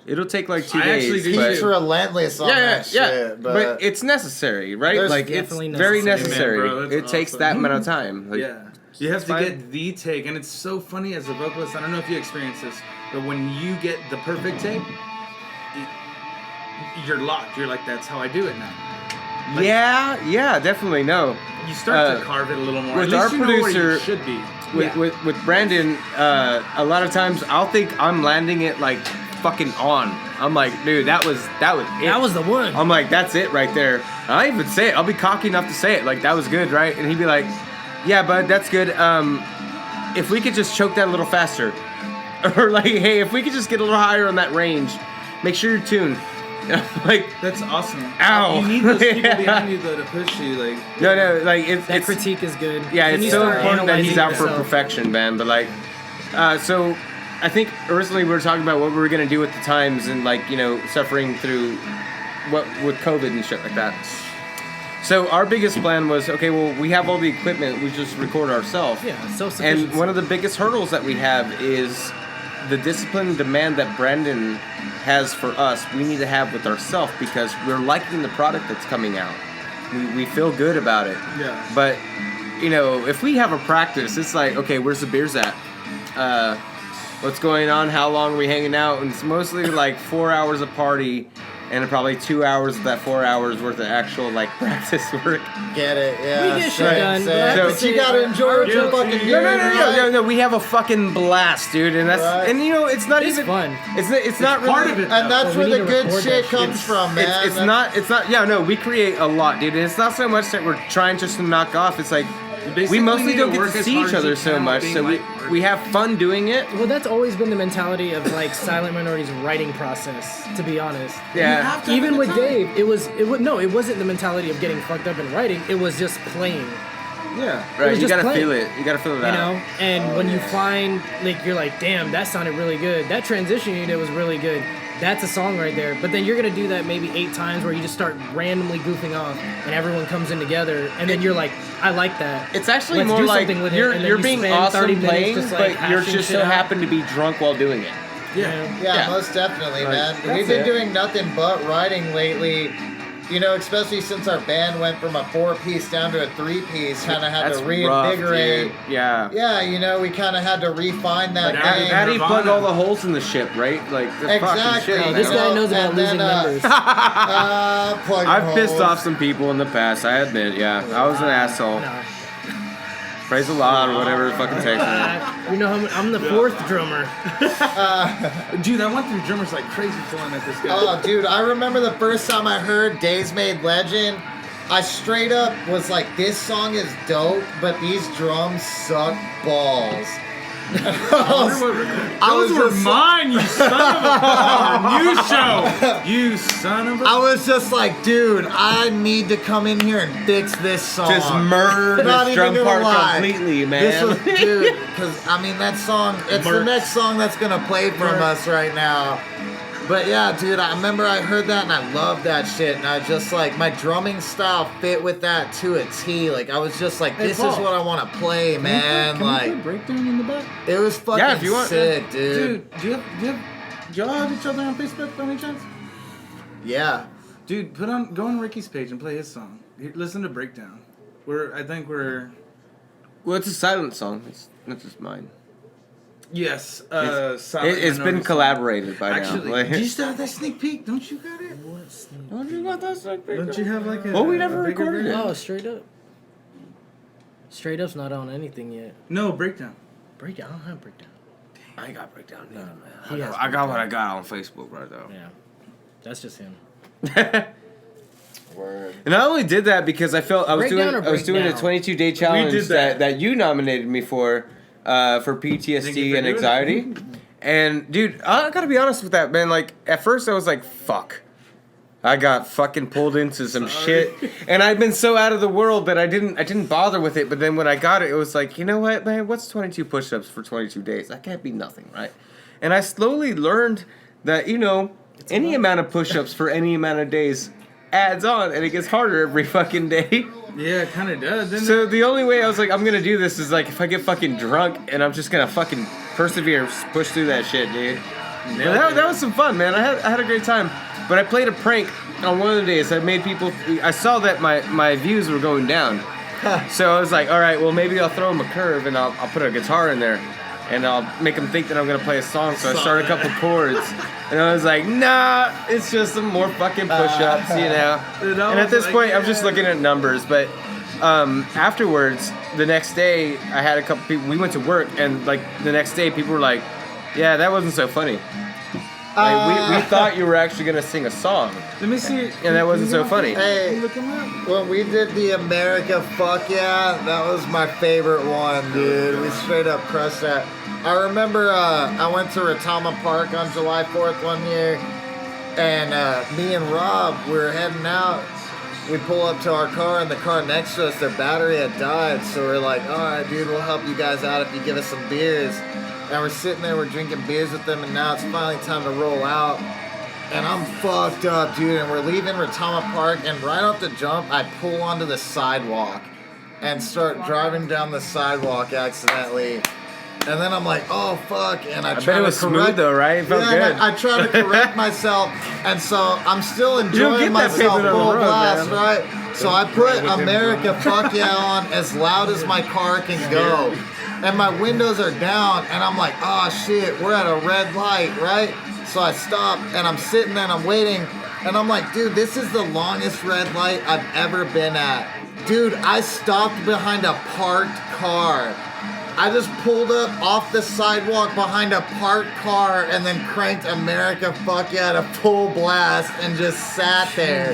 It'll take like 2 I days. actually do but- He's relentless on that shit, but it's necessary, right? There's Like it's definitely very necessary. necessary. Man, bro, that's it takes awesome. that amount of time. Like, Yeah. You have to fine. get the take, and it's so funny as a vocalist. I don't know if you experience this, but when you get the perfect take, you're locked. You're like, that's how I do it now. Like, yeah, definitely. No, You start to Uh, carve it a little more. with At least our you know where producer- you should be. with Brandon, a lot of times I'll think I'm landing it like fucking on. I'm like, dude, that was it. That was the one. I'm like, that's it right there. I even say it. I'll be cocky enough to say it. Like, that was good, right? And he'd be like, yeah, bud, that's good. If we could just choke that a little faster. Or like, hey, if we could just get a little higher on that range, make sure you're tuned. And I'm like, That's awesome. Ow. You need those people Yeah. behind you though to push you. Like, no, like, that it's critique is good. yeah, When it's you so start important that he's out analyzing for yourself. perfection, man. But like, so I think originally we were talking about what we were gonna do with the times and like, you know, suffering through what with COVID and shit like that. So our biggest plan was, okay, well, we have all the equipment, we just record ourselves. Yeah, self-sufficiency. And one of the biggest hurdles that we have is the discipline and demand that Brandon has for us, we need to have with ourselves because we're liking the product that's coming out. We feel good about it. Yeah. But, you know, if we have a practice, it's like, okay, where's the beers at? What's going on? How long are we hanging out? And it's mostly like 4 hours of party and probably 2 hours of that 4 hours worth of actual like practice work. Get it? Yeah. We get shit same, done, same. but I have to But say you gotta enjoy what you're guilty. fucking No, doing. right? we have a fucking blast, dude, and that's Right. and you know it's not It's even fun. It's not really part of it. And that's But we where the need to good record shit that shit. comes from, man. It's not. Yeah, no, we create a lot, dude, and it's not so much that we're trying just to knock off. It's like we basically mostly need don't to get work to as see hard each as you other so can much, while so being lighthearted. we have fun doing it. Well, that's always been the mentality of like Silent Minority's writing process. To be honest, Yeah, even with Dave, it wasn't the mentality of getting fucked up and writing. It was just playing. Yeah. right. was You just gotta playing. feel it. You gotta feel it You out. know, and when you find like you're like, damn, that sounded really good. That transition you did was really good. That's a song right there. But then you're gonna do that maybe 8 times where you just start randomly goofing off, and everyone comes in together, and then you're like, I like that. It's actually Let's more do like something with it, you're and then you're you being spend 30 awesome minutes playing, just, like, but you're hashing just shit so out. happen to be drunk while doing it. Yeah. Yeah, Yeah. most definitely, Like, man. that's We've been it. doing nothing but writing lately. You know, especially since our band went from a 4-piece down to a 3-piece, kind of had That's to rough, reinvigorate. dude. Yeah. Yeah, you know, we kind of had to refine that Like, thing. How do you plug Nirvana. all the holes in the ship, right? Like the fucking Exactly. shit. Oh, man. this guy knows about And then, losing members. Plug I've pissed holes. off some people in the past. I admit, yeah, I was an asshole. No. Praise the Lord or whatever the fucking takes. You know, I'm the 4th drummer. Dude, I went through drummers like crazy filling at this guy. Oh, dude, I remember the first time I heard Days Made Legend, I straight up was like, this song is dope, but these drums suck balls. I was Those were just- mine, you son of a new show. You son of a. I was just like, dude, I need to come in here and fix this song. Just murder Not this even drum gonna part lie. completely, man. This was, dude, because I mean that song. It's the Merch. next song that's gonna play from us right now. But yeah, dude, I remember I heard that and I loved that shit, and I just like my drumming style fit with that to a T. Like I was just like, Hey, this Paul. is what I want to play, man. Can we Like put a breakdown in the back? it was fucking Yeah, if you want, sick, dude. Dude, do y'all have each other on Facebook by any chance? Yeah. Dude, go on Ricky's page and play his song. Listen to Breakdown. I think we're Well, it's a silent song. It's not just mine. yes. It's been collaborated by Actually, now. Like, do you still have that sneak peek? Don't you got it? don't you got that song? Don't you have like a? Well, we never a bigger recorded it. version? Oh, straight up. Straight up's not on anything yet. No, Breakdown. Breakdown. I don't have breakdown. I ain't got breakdown neither, man. He has I got what I got on Facebook right though. Yeah, that's just him. Word. And I only did that because I felt I was Breakdown doing or I was doing a breakdown? 22-day challenge did that. that you nominated me for Thank you PTSD for and doing anxiety. And dude, I gotta be honest with that, man. Like at first I was like, fuck. I got fucking pulled into some shit, and I'd been so out of the world that I didn't bother with it. But then when I got it, it was like, you know what, man? What's 22 push-ups for 22 days? That can't be nothing, right? And I slowly learned that any amount of push-ups for any amount of days adds on, and it gets harder every fucking day. Yeah, it kind of does. Didn't So it? the only way I was like, I'm gonna do this is like if I get fucking drunk, and I'm just gonna fucking persevere, push through that shit, dude. But that was some fun, man. I had a great time. But I played a prank on one of the days that made people. I saw that my views were going down, so I was like, all right, well maybe I'll throw them a curve and I'll put a guitar in there, and I'll make them think that I'm gonna play a song. So I started a couple chords, and I was like, nah, it's just some more fucking push-ups, you know. And at this point, I'm just looking at numbers. But afterwards, the next day, I had a couple people. We went to work, and like the next day, people were like, yeah, that wasn't so funny. Like, we thought you were actually gonna sing a song. Let me see. And that wasn't so funny. Hey, when we did the America Fuck Yeah, that was my favorite one, dude. We straight up crushed that. I remember I went to Retama Park on July 4th one year, and me and Rob, we were heading out. We pull up to our car, and the car next to us, their battery had died. So we're like, all right, dude, we'll help you guys out if you give us some beers. And we're sitting there, we're drinking beers with them, and now it's finally time to roll out. And I'm fucked up, dude. And we're leaving Retama Park, and right off the jump, I pull onto the sidewalk and start driving down the sidewalk accidentally. And then I'm like, oh fuck, and I try bet it was to correct. smooth though, right? It felt good. I try to correct myself, and so I'm still enjoying myself full blast, right? So I put America Fuck Yeah on as loud as my car can go. And my windows are down, and I'm like, oh shit, we're at a red light, right? So I stop, and I'm sitting there, and I'm waiting, and I'm like, dude, this is the longest red light I've ever been at. Dude, I stopped behind a parked car. I just pulled up off the sidewalk behind a parked car and then cranked America Fuck Yeah to full blast and just sat there.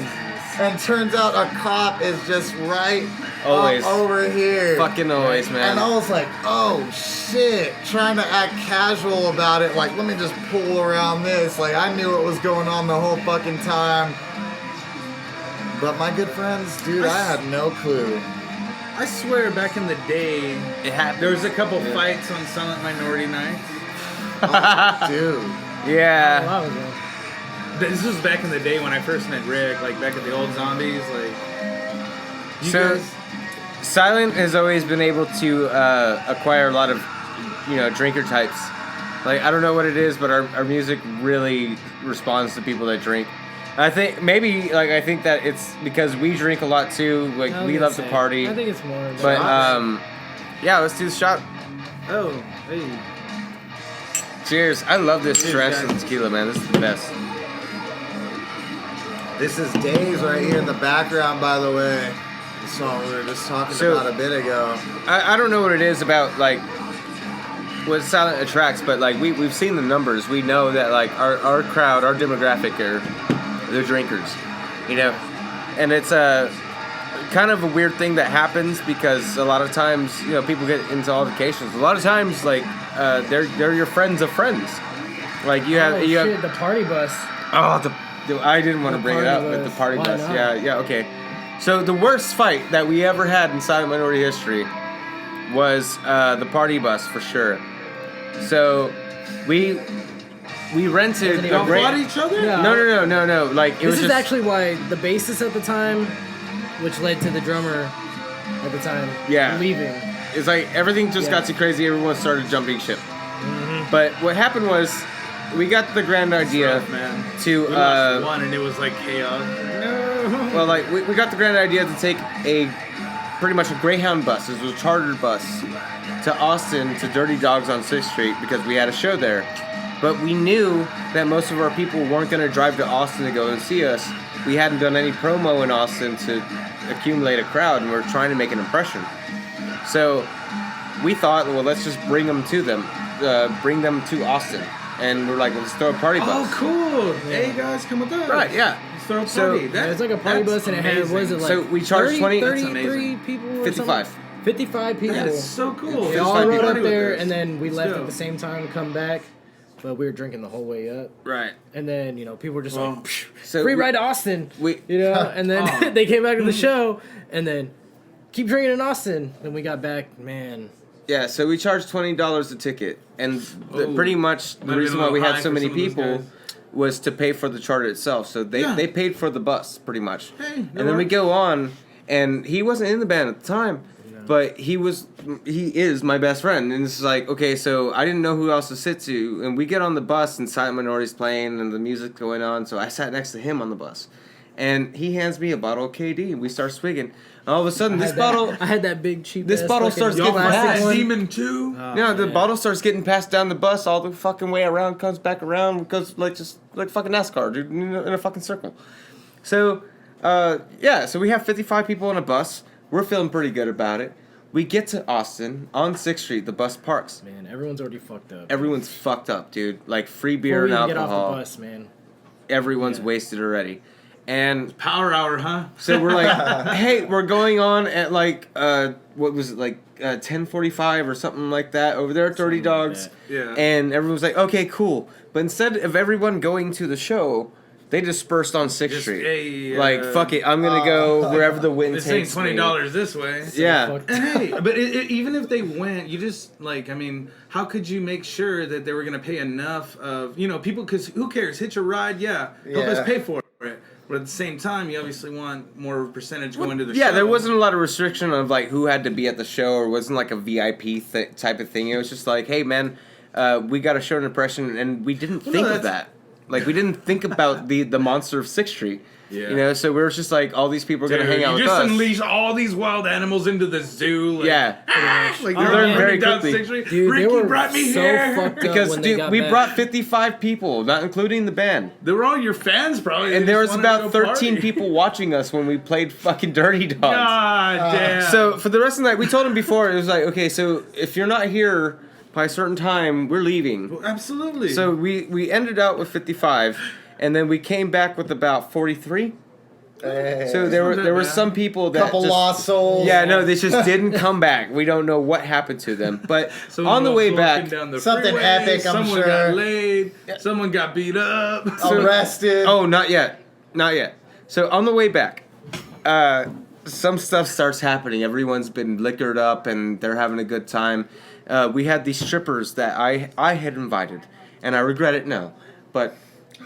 And turns out a cop is just right Always. over here. Fucking always, man. And I was like, oh shit, trying to act casual about it, like let me just pull around this. Like I knew what was going on the whole fucking time. But my good friends, dude, I had no clue. I swear back in the day, It happened. there was a couple fights on Silent Minority Nights. Oh, dude. Yeah. Wow, ago. This was back in the day when I first met Rick, like back at the old Zombies, like... You So, guys... Silent has always been able to acquire a lot of, drinker types. Like, I don't know what it is, but our music really responds to people that drink. I think I think that it's because we drink a lot too. Like we love to party. I think it's more. But yeah, let's do the shot. Oh, hey. Cheers! I love this Cheers, stress guys. and tequila, man. This is the best. This is Days right here in the background, by the way. The song we were just talking about a bit ago. I don't know what it is about like what Silent attracts, but like we've seen the numbers. We know that like our crowd, our demographic they're drinkers, and it's a kind of a weird thing that happens because a lot of times people get into altercations. A lot of times like they're your friends of friends. Like you have the party bus. I didn't want to bring it up with the party Why bus. not? Yeah, okay. So the worst fight that we ever had in Silent Minority history was the party bus for sure. So we rented Y'all fought each other? Yeah. No. Like it was This is just, actually why the bassist at the time, which led to the drummer at the time, Yeah. leaving. it's like everything just got too crazy. Everyone started jumping ship. But what happened was we got the grand idea Rough, man. to We lost one and it was like chaos. No. well, like we got the grand idea to take pretty much a Greyhound bus. It was a chartered bus to Austin to Dirty Dogs on 6th Street because we had a show there. But we knew that most of our people weren't going to drive to Austin to go and see us. We hadn't done any promo in Austin to accumulate a crowd, and we were trying to make an impression. So we thought, well, let's just bring them to Austin. And we're like, let's throw a party bus. Oh, cool. Hey, guys, come with us. Right, yeah. Let's throw a So- party. Yeah, it's like a party bus, and it had, was it like So we charged 20 That's 33 people or 55. something? 55 people. That's so cool. We Let's all find rode people. up there, With and this. then we Let's left go. at the same time to come back. But we were drinking the whole way up. Right. And then, people were just Well, like, Psh, so free we- ride to Austin. we- And then Oh. they came back to the show, and then keep drinking in Austin. Then we got back, man. Yeah, so we charged $20 a ticket, and Oh. pretty much the Might have reason been a why we little had high so for many some of those people guys. was to pay for the charter itself. So they paid for the bus pretty much, Hey, and then we go on, and he wasn't in the band at the time, But he is my best friend, and it's like, okay, so I didn't know who else to sit to, and we get on the bus, and Silent Minority's playing, and the music's going on, so I sat next to him on the bus, and he hands me a bottle of KD, and we start swigging. All of a sudden, I had that big cheap. This bottle starts getting plastic passed. demon too. The bottle starts getting passed down the bus all the fucking way around, comes back around, goes like fucking NASCAR, dude, in a fucking circle. So, so we have 55 people on a bus. We're feeling pretty good about it. We get to Austin on 6th Street. The bus parks. Man, everyone's already fucked up. Everyone's fucked up, dude. Like free beer and Before we alcohol. get off the bus, man. Everyone's wasted already. And Power hour, huh? so we're like, hey, we're going on at like what was it, like 10:45 or something like that over there at Dirty Dogs. Yeah. And everyone's like, okay, cool. But instead of everyone going to the show, they dispersed on 6th Street. Like, fuck it, I'm gonna go wherever the wind This takes ain't $20 this way. Yeah. And hey, but even if they went, you just like, I mean, how could you make sure that they were gonna pay enough of, people? Because who cares? Hitch a ride, help us pay for it. But at the same time, you obviously want more percentage going to the show. Yeah, there wasn't a lot of restriction of like who had to be at the show, or wasn't like a VIP type of thing. It was just like, hey man, we got a show impression, and we didn't think of that. Like, we didn't think about the monster of 6th Street. Yeah. So we were just like, all these people are going to hang out with us. You just unleash all these wild animals into the zoo. Like, like they're learning very quickly. Dude, Ricky they were brought me so here. fucked up because, when dude, they got we back. brought 55 people, not including the band. They were all your fans, probably. And there was about 13 people watching us when we played fucking Dirty Dogs. God damn. So for the rest of the night, we told them before, it was like, okay, so if you're not here by a certain time, we're leaving. Well, absolutely. So we ended out with 55. And then we came back with about 43. Hey. So there were some people that couple lost souls. Yeah, no, they just didn't come back. We don't know what happened to them. But on the way back, down the something freeway, epic, I'm someone sure. got laid. Someone got beat up. Arrested. oh, not yet. So on the way back, some stuff starts happening. Everyone's been liquored up and they're having a good time. We had these strippers that I had invited, and I regret it now, but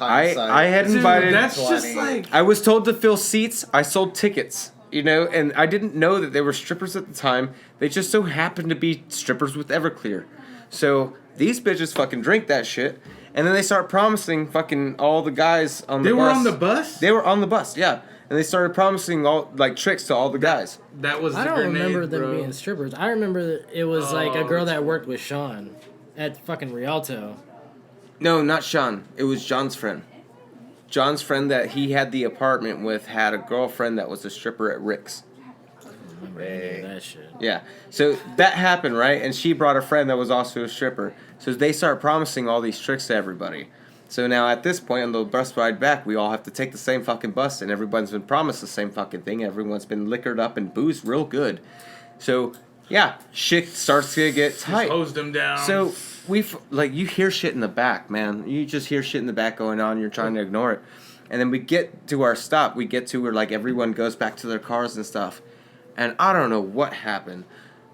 I had invited. Dude, that's just like, I was told to fill seats. I sold tickets, and I didn't know that they were strippers at the time. They just so happened to be strippers with Everclear. So these bitches fucking drink that shit, and then they start promising fucking all the guys on the bus. They were on the bus? They were on the bus, yeah. And they started promising all like tricks to all the guys. That was the I don't grenade, remember them bro. being strippers. I remember that it was like a girl that worked with Sean at fucking Rialto. No, not Sean. It was John's friend. John's friend that he had the apartment with had a girlfriend that was a stripper at Rick's. I remember any of that shit. Yeah. So that happened, right? And she brought a friend that was also a stripper. So they start promising all these tricks to everybody. So now at this point on the bus ride back, we all have to take the same fucking bus, and everyone's been promised the same fucking thing. Everyone's been liquored up and boozed real good. So yeah, shit starts to get tight. Just hosed them down. So you hear shit in the back, man. You just hear shit in the back going on. You're trying to ignore it. And then we get to our stop. We get to where like everyone goes back to their cars and stuff. And I don't know what happened,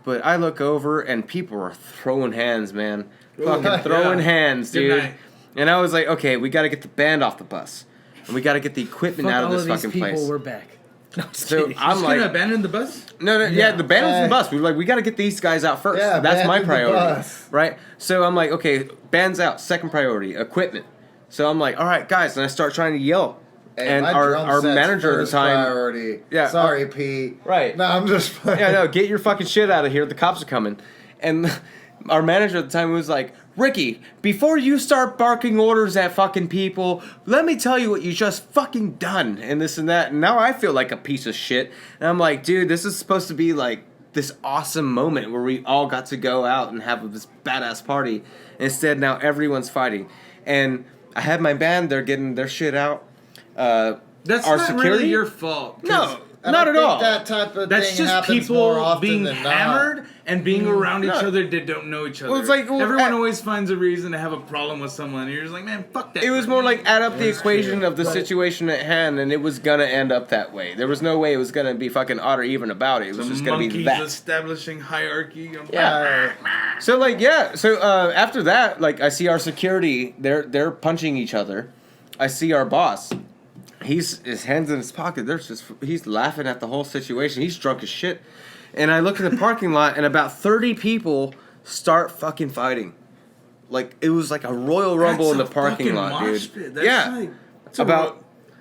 but I look over and people are throwing hands, man. Fucking throwing hands, Good dude. night. And I was like, okay, we got to get the band off the bus. And we got to get the equipment out of this fucking people place. were back. No, I'm just So kidding. I'm Just like, gonna abandon the bus? no, the band was in the bus. We were like, we got to get these guys out first. Yeah, That's my abandon the priority, bus. right? So I'm like, okay, band's out. Second priority, equipment. So I'm like, all right, guys, and I start trying to yell. Hey, and my our drum set's manager at the first time, priority. Yeah, Sorry, Pete. right? No, I'm just playing. Yeah, no, get your fucking shit out of here. The cops are coming. And our manager at the time was like, Ricky, before you start barking orders at fucking people, let me tell you what you just fucking done, and this and that. And now I feel like a piece of shit. And I'm like, dude, this is supposed to be like this awesome moment where we all got to go out and have this badass party. Instead, now everyone's fighting. And I had my band, they're getting their shit out. That's our not security? really your fault. 'cause No, And not I at think all. That type of That's thing just happens more people often being than hammered and being around each No. other that don't know each other. Well, it's like, well, everyone at- always finds a reason to have a problem with someone. And you're just like, man, fuck that. It was person. more like add up the That's equation true. of the Right. situation at hand, and it was gonna end up that way. There was no way it was gonna be fucking odd or even about it. It was Some just gonna be monkeys that. establishing hierarchy. Yeah. So like yeah. So after that, like I see our security. They're punching each other. I see our boss. His hands in his pocket. He's laughing at the whole situation. He's drunk as shit. And I look in the parking lot, and about 30 people start fucking fighting. Like, it was like a Royal Rumble in the parking lot, dude. Yeah.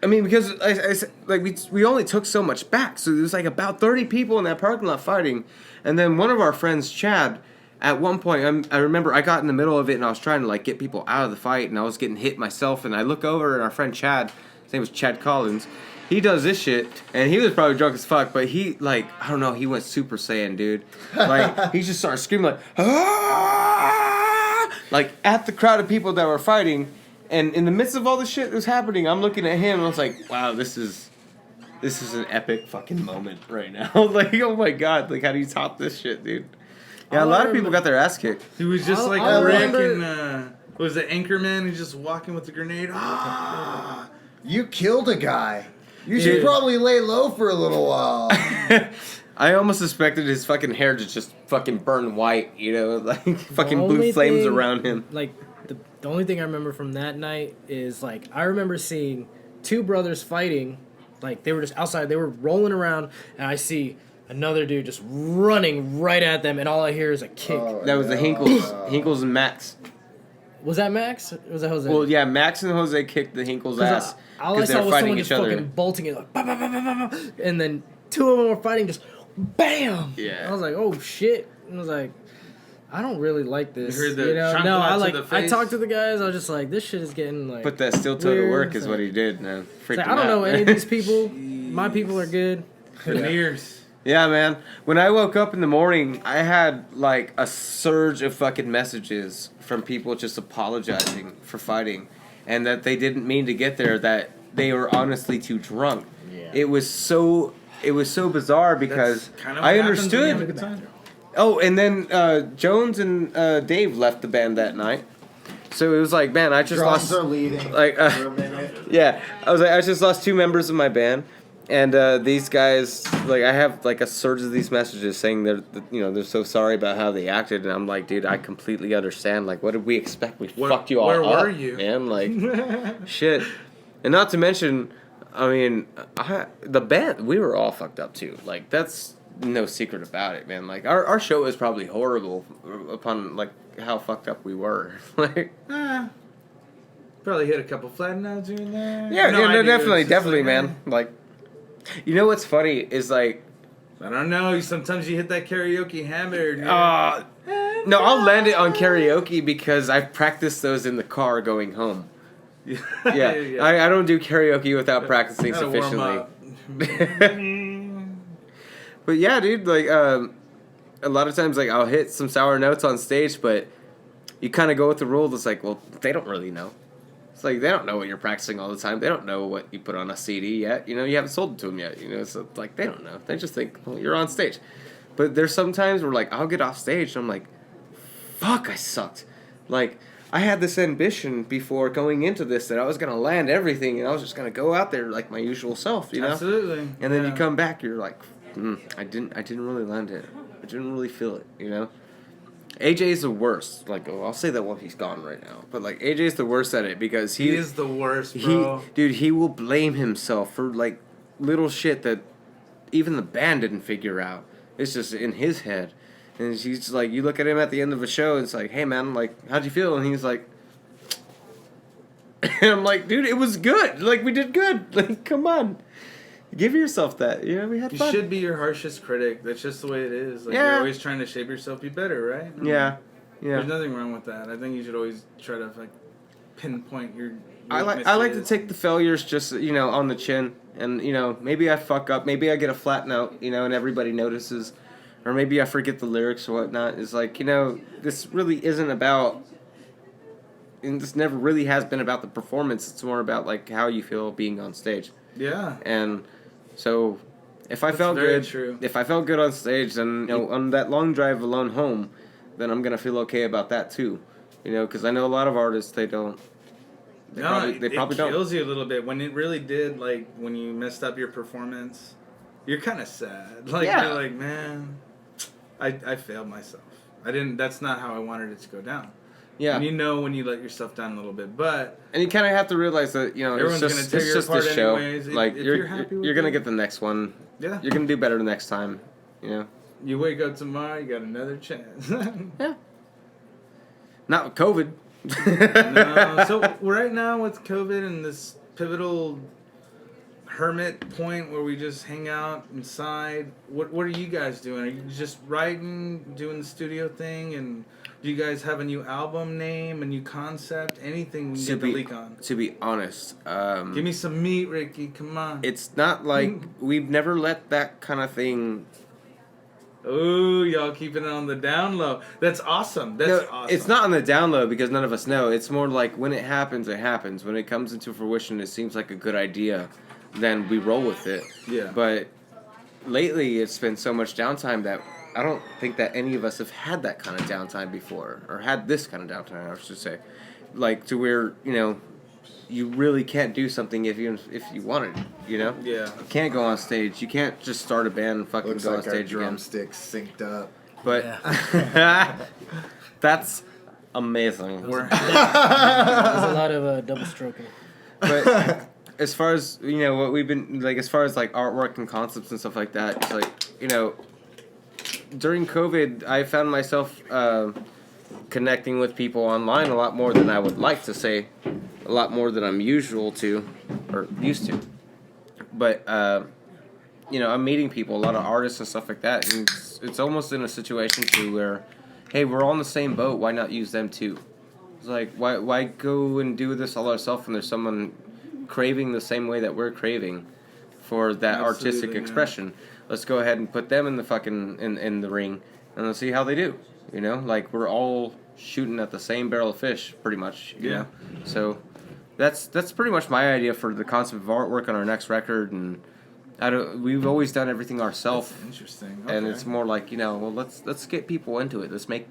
Because I said, like, we only took so much back. So there was like about 30 people in that parking lot fighting. And then one of our friends, Chad, at one point, I remember I got in the middle of it and I was trying to like get people out of the fight and I was getting hit myself. And I look over and our friend Chad, his name was Chad Collins, he does this shit and he was probably drunk as fuck, but he like, I don't know, he went Super Saiyan, dude. Like, he just started screaming like, ah! Like at the crowd of people that were fighting. And in the midst of all the shit that was happening, I'm looking at him and I was like, wow, this is an epic fucking moment right now. Like, oh my god, like how do you top this shit, dude? Yeah, a lot of people got their ass kicked. He was just like Rick and was it Anchorman? He's just walking with the grenade. Ah! You killed a guy. You should probably lay low for a little while. I almost expected his fucking hair to just fucking burn white, you know, like fucking blue flames around him. Like the only thing I remember from that night is like I remember seeing two brothers fighting. Like they were just outside, they were rolling around, and I see another dude just running right at them, and all I hear is a kick. That was the Hinkles and Max. Was that Max? Or was that Jose? Well, yeah, Max and Jose kicked the Hinkles' ass all I because they saw were was fighting someone each just other. fucking bolting it, like, bah, bah, bah, bah, bah, bah, and then two of them were fighting, just bam. Yeah. I was like, oh shit. And I was like, I don't really like this. You heard the No, I talked to the guys. I was just like, this shit is getting like. Put that steel toe to weird. work is what he did, man. Like, I don't know any of these people. My people are good. Veneers. Yeah, man. When I woke up in the morning, I had like a surge of fucking messages from people just apologizing for fighting, and that they didn't mean to get there. That they were honestly too drunk. Yeah. It was so bizarre because I understood. Oh, and then Jones and Dave left the band that night. So it was like, man, I just Drums lost. are leading Like, for a minute. yeah, I was like, I just lost two members of my band, and these guys, like, I have like a surge of these messages saying they're so sorry about how they acted, and I'm like, dude, I completely understand. Like, what did we expect? We fucked you all up. Where were you, man? Like, shit, and not to mention, I mean, the band, we were all fucked up too. Like, that's no secret about it, man. Like, our show was probably horrible upon like how fucked up we were. Like, probably hit a couple flat notes here and there. yeah, no, definitely, like, man. Like, you know what's funny is like, I don't know. Sometimes you hit that karaoke hammer. no, I'll land it on karaoke because I've practiced those in the car going home. Yeah. I don't do karaoke without practicing sufficiently. But yeah, dude, like, a lot of times, like, I'll hit some sour notes on stage, but you kind of go with the rule. It's like, well, they don't really know. It's like, they don't know what you're practicing all the time. They don't know what you put on a CD yet. You know, you haven't sold it to them yet. You know, so, like, they don't know. They just think, well, you're on stage. But there's some times where, like, I'll get off stage, and I'm like, fuck, I sucked. Like, I had this ambition before going into this that I was going to land everything, and I was just going to go out there like my usual self, you know? Absolutely. And then you come back, you're like, I didn't really land it. I didn't really feel it, you know? AJ's the worst. Like, I'll say that while he's gone right now. But, like, AJ's the worst at it because he is the worst, bro. He will blame himself for, like, little shit that even the band didn't figure out. It's just in his head. And he's just like, you look at him at the end of a show, and it's like, hey, man, like, how'd you feel? And he's like, and I'm like, dude, it was good. Like, we did good. Like, come on. Give yourself that. You know, we had fun. You should be your harshest critic. That's just the way it is. Like, yeah. You're always trying to shape yourself, be better, right? I mean, yeah. There's nothing wrong with that. I think you should always try to, like, pinpoint your I like to take the failures just, you know, on the chin. And, you know, maybe I fuck up. Maybe I get a flat note, you know, and everybody notices. Or maybe I forget the lyrics or whatnot. It's like, you know, this really isn't about... And this never really has been about the performance. It's more about, like, how you feel being on stage. Yeah. And so, if I felt good on stage, then, you know, on that long drive alone home, then I'm gonna feel okay about that too, you know, because I know a lot of artists they don't. They probably don't. It kills you a little bit when it really did. Like when you messed up your performance, you're kind of sad. Like you're like, man, I failed myself. I didn't. That's not how I wanted it to go down. Yeah. And you know when you let yourself down a little bit, but and you kind of have to realize that, you know, everyone's it's just this show. anyways. Like if you're gonna get the next one. Yeah. You're gonna do better the next time. You know. You wake up tomorrow, you got another chance. Yeah. Not with COVID. No. So right now with COVID and this pivotal hermit point where we just hang out inside, what are you guys doing? Are you just writing, doing the studio thing, and do you guys have a new album name, a new concept, anything we can get the leak on? To be honest, Give me some meat, Ricky. Come on. it's not like we've never let that kind of thing. Ooh, y'all keeping it on the down low. That's awesome. That's awesome. It's not on the down low because none of us know. It's more like when it happens, it happens. When it comes into fruition, it seems like a good idea. Then we roll with it. Yeah. But lately, it's been so much downtime that I don't think that any of us have had that kind of downtime before, or had this kind of downtime, I should say. Like to where, you know, you really can't do something if you wanted, you know? Yeah. You can't go on stage. You can't just start a band and fucking Looks go like on our stage again. drumsticks synced up. But that's amazing. There's a lot of double stroking. But as far as, you know, what we've been, like, as far as, like, artwork and concepts and stuff like that, it's like, you know, during COVID, I found myself connecting with people online a lot more than I would like to say, a lot more than I'm used to. But, you know, I'm meeting people, a lot of artists and stuff like that, and it's almost in a situation to where, hey, we're all in the same boat, why not use them too? It's like, why go and do this all ourselves when there's someone craving the same way that we're craving for that artistic expression? Let's go ahead and put them in the fucking in the ring and let's see how they do. You know, like we're all shooting at the same barrel of fish, pretty much. You know? So that's pretty much my idea for the concept of artwork on our next record, and we've always done everything ourselves. Interesting. Okay. And it's more like, you know, well, let's get people into it. Let's make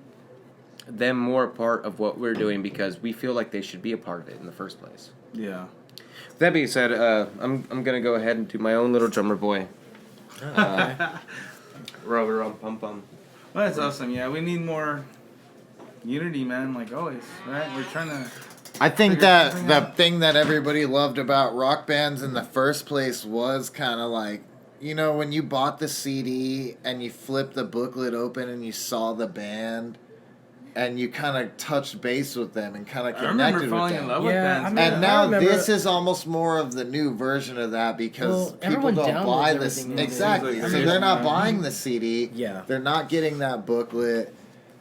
them more a part of what we're doing because we feel like they should be a part of it in the first place. Yeah. That being said, I'm gonna go ahead and do my own little drummer boy. Rubber pum pum. Well, that's awesome. Yeah, we need more unity, man. Like always, right? We're trying to. I think that the thing that everybody loved about rock bands in the first place was kind of like, you know, when you bought the CD and you flipped the booklet open and you saw the band and you kind of touched base with them and kind of I remember connected with falling in them. love with Yeah, bands. I mean, And I now remember- this is almost more of the new version of that because Well, people everyone don't downloads buy this. everything these days. Exactly. Like, So I they're not mean, buying the CD. Yeah. They're not getting that booklet.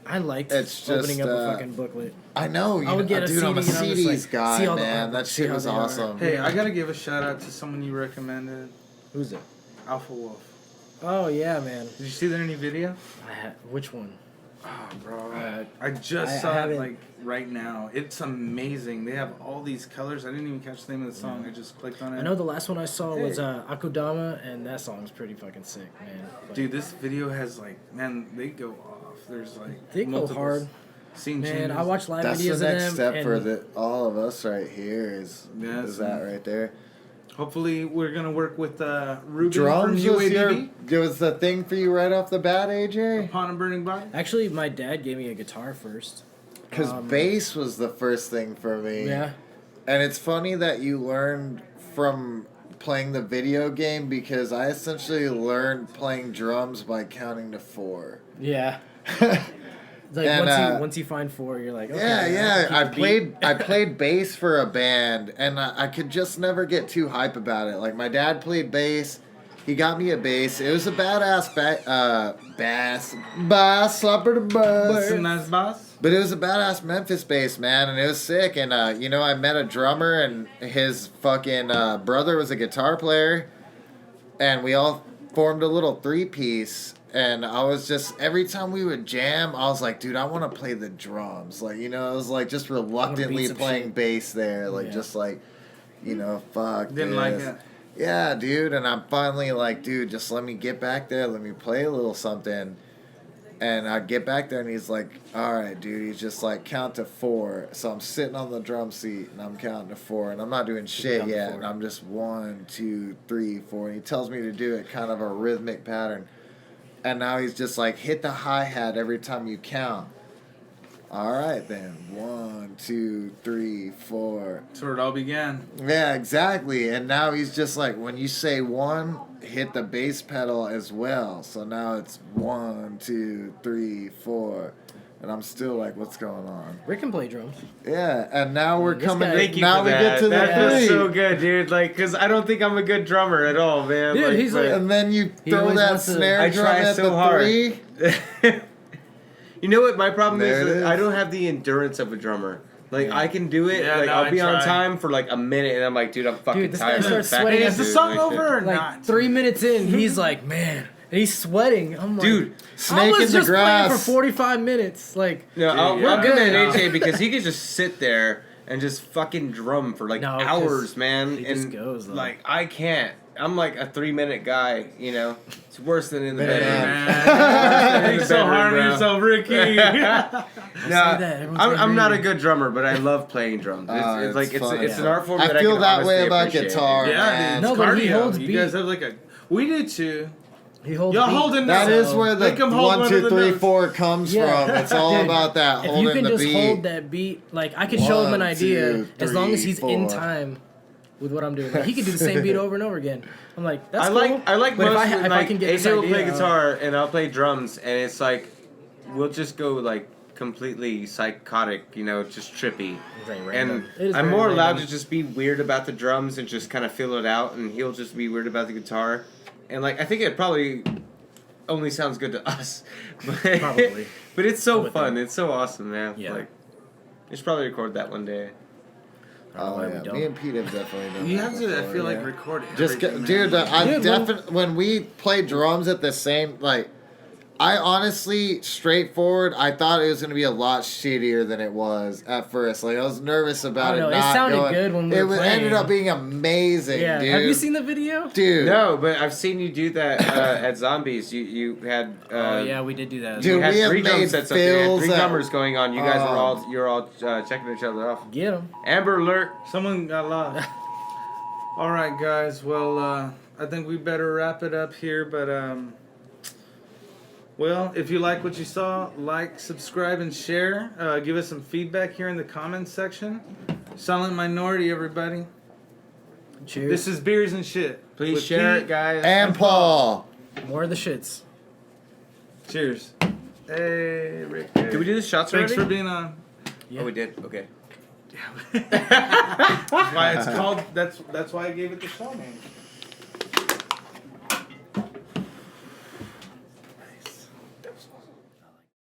I liked It's opening just, up a fucking booklet. I know. I would get a dude, I'm a CD and I was CDs like, guy, see all the man. artwork, That see shit how was they are. awesome. Hey, I gotta give a shout out to someone you recommended, Who's it? Alpha Wolf. Oh yeah, man. Did you see their new video? Which one? Oh, bro. I just I saw it haven't- like right now. It's amazing. They have all these colors. I didn't even catch the name of the song. I just clicked on it. I know the last one I saw was Hey. Akudama, and that song's pretty fucking sick, man. Like, Dude, this video has like, man, they go off. There's like they go multiple hard. scene Man, changes. I watch live That's videos the next of them. step and for all of us right here is that right there. Hopefully, we're gonna work with Ruben Drums from was, UABB. was the thing for you right off the bat, AJ? Upon a Burning Body. Actually, my dad gave me a guitar first. Because bass was the first thing for me. Yeah. And it's funny that you learned from playing the video game because I essentially learned playing drums by counting to 4. Yeah. Like And, once you find 4, you're like, okay. Yeah. keep I the beat. played bass for a band, and I could just never get too hype about it. Like my dad played bass. He got me a bass. It was a badass bass, slapper the bass. Some nice boss. But it was a badass Memphis bass, man, and it was sick. And, you know, I met a drummer, and his fucking brother was a guitar player, and we all formed a little 3-piece. And I was just, every time we would jam, I was like, dude, I want to play the drums. Like, you know, I was like just reluctantly some playing shit. bass there. Like, Yeah. just like, you know, fuck Didn't this. like it. Yeah, dude. And I'm finally like, dude, just let me get back there. Let me play a little something. And I get back there and he's like, all right, dude. He's just like, count to 4. So I'm sitting on the drum seat and I'm counting to 4. And I'm not doing shit Count to yet. 4. And I'm just 1, 2, 3, 4. And he tells me to do it kind of a rhythmic pattern. And now he's just like, hit the hi-hat every time you count. All right then. 1, 2, 3, 4. That's where it all began. Yeah, exactly. And now he's just like, when you say 1, hit the bass pedal as well. So now it's 1, 2, 3, 4. And I'm still like, what's going on? Rick can play drums. Yeah, and now we're This coming. guy- Thank you now for we that. get to the That feels 3. so good, dude. Like, cause I don't think I'm a good drummer at all, man. Dude, he's like- And then you He throw always that wants to- snare I drum try at so the hard. 3. You know what my problem There is? it is. I don't have the endurance of a drummer. Like I can do it. Yeah, like no, I'll I be on try. time for like a minute, and I'm like, dude, I'm fucking Dude, this guy tired. starts Back sweating. to Is the dude, song like, over or Like not? 3 minutes in, he's like, man, and he's sweating. I'm like, Dude, I Snake was in the just playing grass. for 45 minutes. Like, No, I'll yeah. give it good. an AJ because he could just sit there and just fucking drum for like No, 'cause hours, man. he and just goes, though. like I can't. I'm like a 3-minute guy, you know. It's worse than in the Man. bedroom. Man, you're so hard on Bro. yourself, Ricky. that. No, Everyone's I'm gonna not a agree. good drummer, but I love playing drums. It's like it's fun. it's an art form that I feel can that honestly way about appreciate. guitar. Yeah, man. dude. No, It's but he cardio. holds You beat. guys have like a. We do too. He holds Y'all beat. holding That So, is where the make 'em hold 1, one 2, of the 3, notes. 4 comes Yeah. from. It's all Dude, about that If holding you can the just beat. hold that beat, like I could show him an 1, idea 2, as long as 3, he's in 4. time with what I'm doing. Like, he could do the same beat over and over again. I'm like, that's I cool. like but most if I, when, if like I can get this AJ will play idea, guitar and I'll play drums, and it's like we'll just go like completely psychotic, you know, just trippy. very And random. It is I'm very more allowed random. to just be weird about the drums and just kind of feel it out, and he'll just be weird about the guitar. And like I think it probably only sounds good to us, but Probably. but it's so With fun. them. It's so awesome, man. Yeah. Like we should probably record that one day. Oh why we yeah, don't. me and Pete have definitely done You that have to. I before, feel like yeah. record Just everything, dude, man. I Dude, definitely when we play drums at the same like. I honestly, straightforward, I thought it was going to be a lot shittier than it was at first. Like, I was nervous about I don't it know, it not sounded going. good when we were ended playing. up being amazing, Yeah. dude. Have you seen the video? Dude. No, but I've seen you do that at Zombies. You had Oh yeah, we did do that. Dude, you had we have 3 drum made sets up there. You had fills 3 that- drummers going on. You guys Oh. you're all checking each other off. Get him. Amber alert. Someone got lost. All right, guys. Well, I think we better wrap it up here. But well, if you like what you saw, like, subscribe, and share. Give us some feedback here in the comments section. Silent Minority, everybody. Cheers. This is Beers and Shit. Please with share Pete. it, guys. And Paul. More of the shits. Cheers. Hey, Rick. Did we do the shots Thanks already? for being on. Oh, we did. Okay. That's why it's called. That's why I gave it the show name.